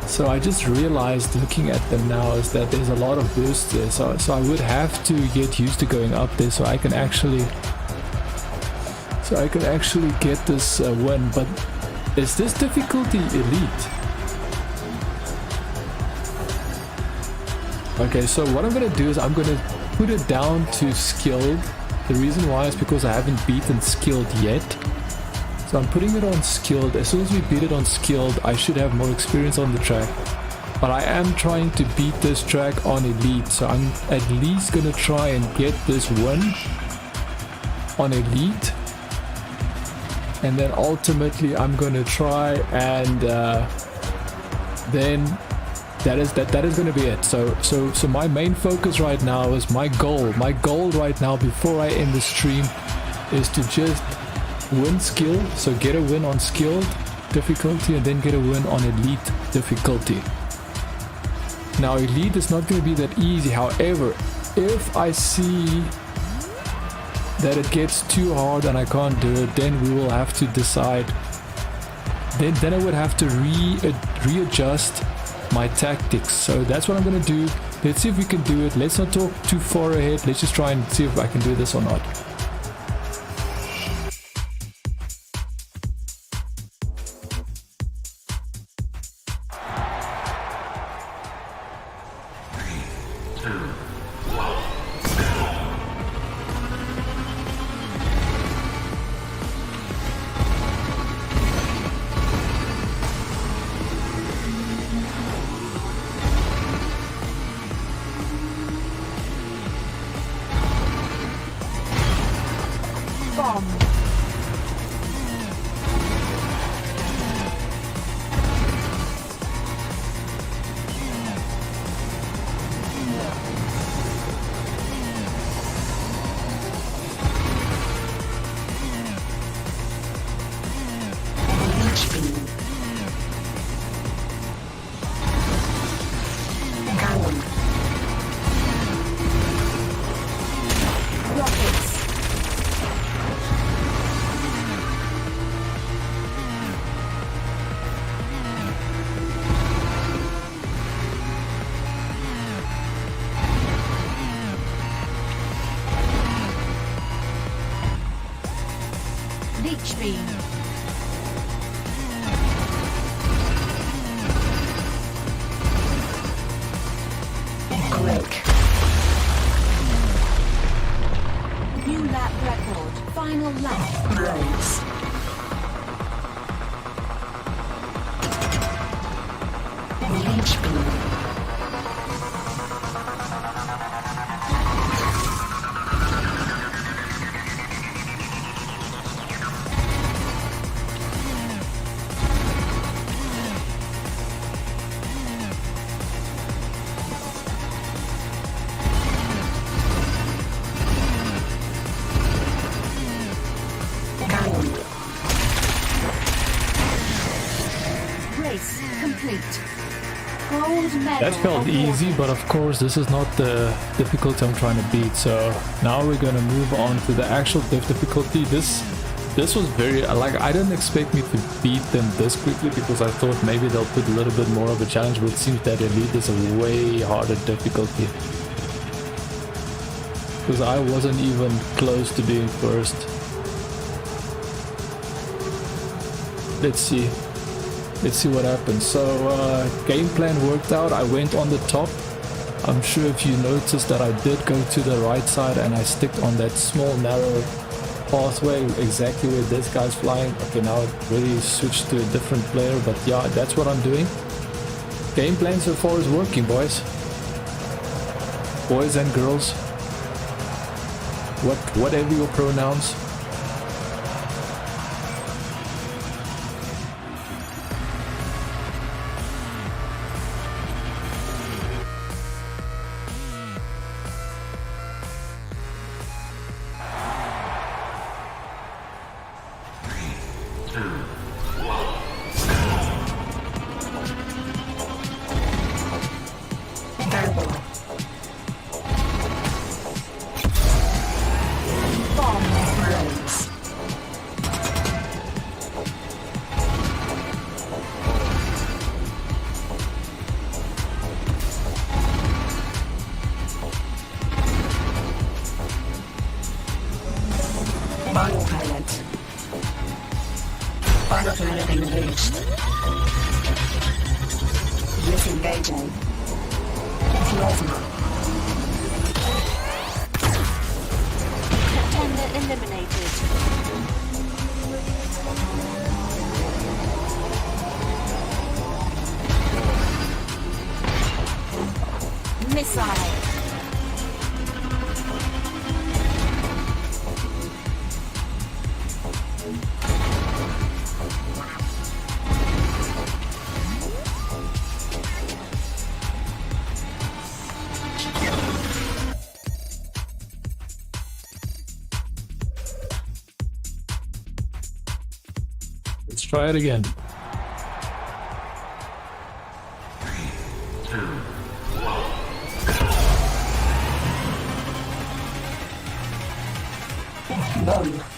So I just realized looking at them now is that there's a lot of boosts there. So I would have to get used to going up there so I can actually get this win. But is this difficulty elite? Okay, so what I'm gonna do is I'm gonna put it down to skilled. The reason why is because I haven't beaten skilled yet. So I'm putting it on skilled. As soon as we beat it on skilled, I should have more experience on the track. But I am trying to beat this track on elite. So I'm at least gonna try and get this win on elite. And then ultimately I'm gonna try and then that is gonna be it. So my main focus right now is my goal right now before I end the stream is to just win skill, so get a win on skilled difficulty and then get a win on elite difficulty. Now elite is not going to be that easy, however if I see that it gets too hard and I can't do it, then we will have to decide, then I would have to readjust my tactics. So that's what I'm going to do. Let's see if we can do it. Let's not talk too far ahead, let's just try and see if I can do this or not. New lap record. Final lap. Brace. Leech beam. That felt easy, but of course this is not the difficulty I'm trying to beat. So now we're gonna move on to the actual difficulty. This was very, like, I didn't expect me to beat them this quickly because I thought maybe they'll put a little bit more of a challenge, but it seems that elite is a way harder difficulty. Because I wasn't even close to being first. Let's see what happens. So game plan worked out. I went on the top. I'm sure if you noticed that I did go to the right side and I sticked on that small narrow pathway exactly where this guy's flying. Okay, now it really switched to a different player, but yeah, that's what I'm doing. Game plan so far is working, boys and girls, whatever your pronouns. Engaged. Disengaging. Plasma. Contender eliminated. Missile. Let's try it again. Bomb.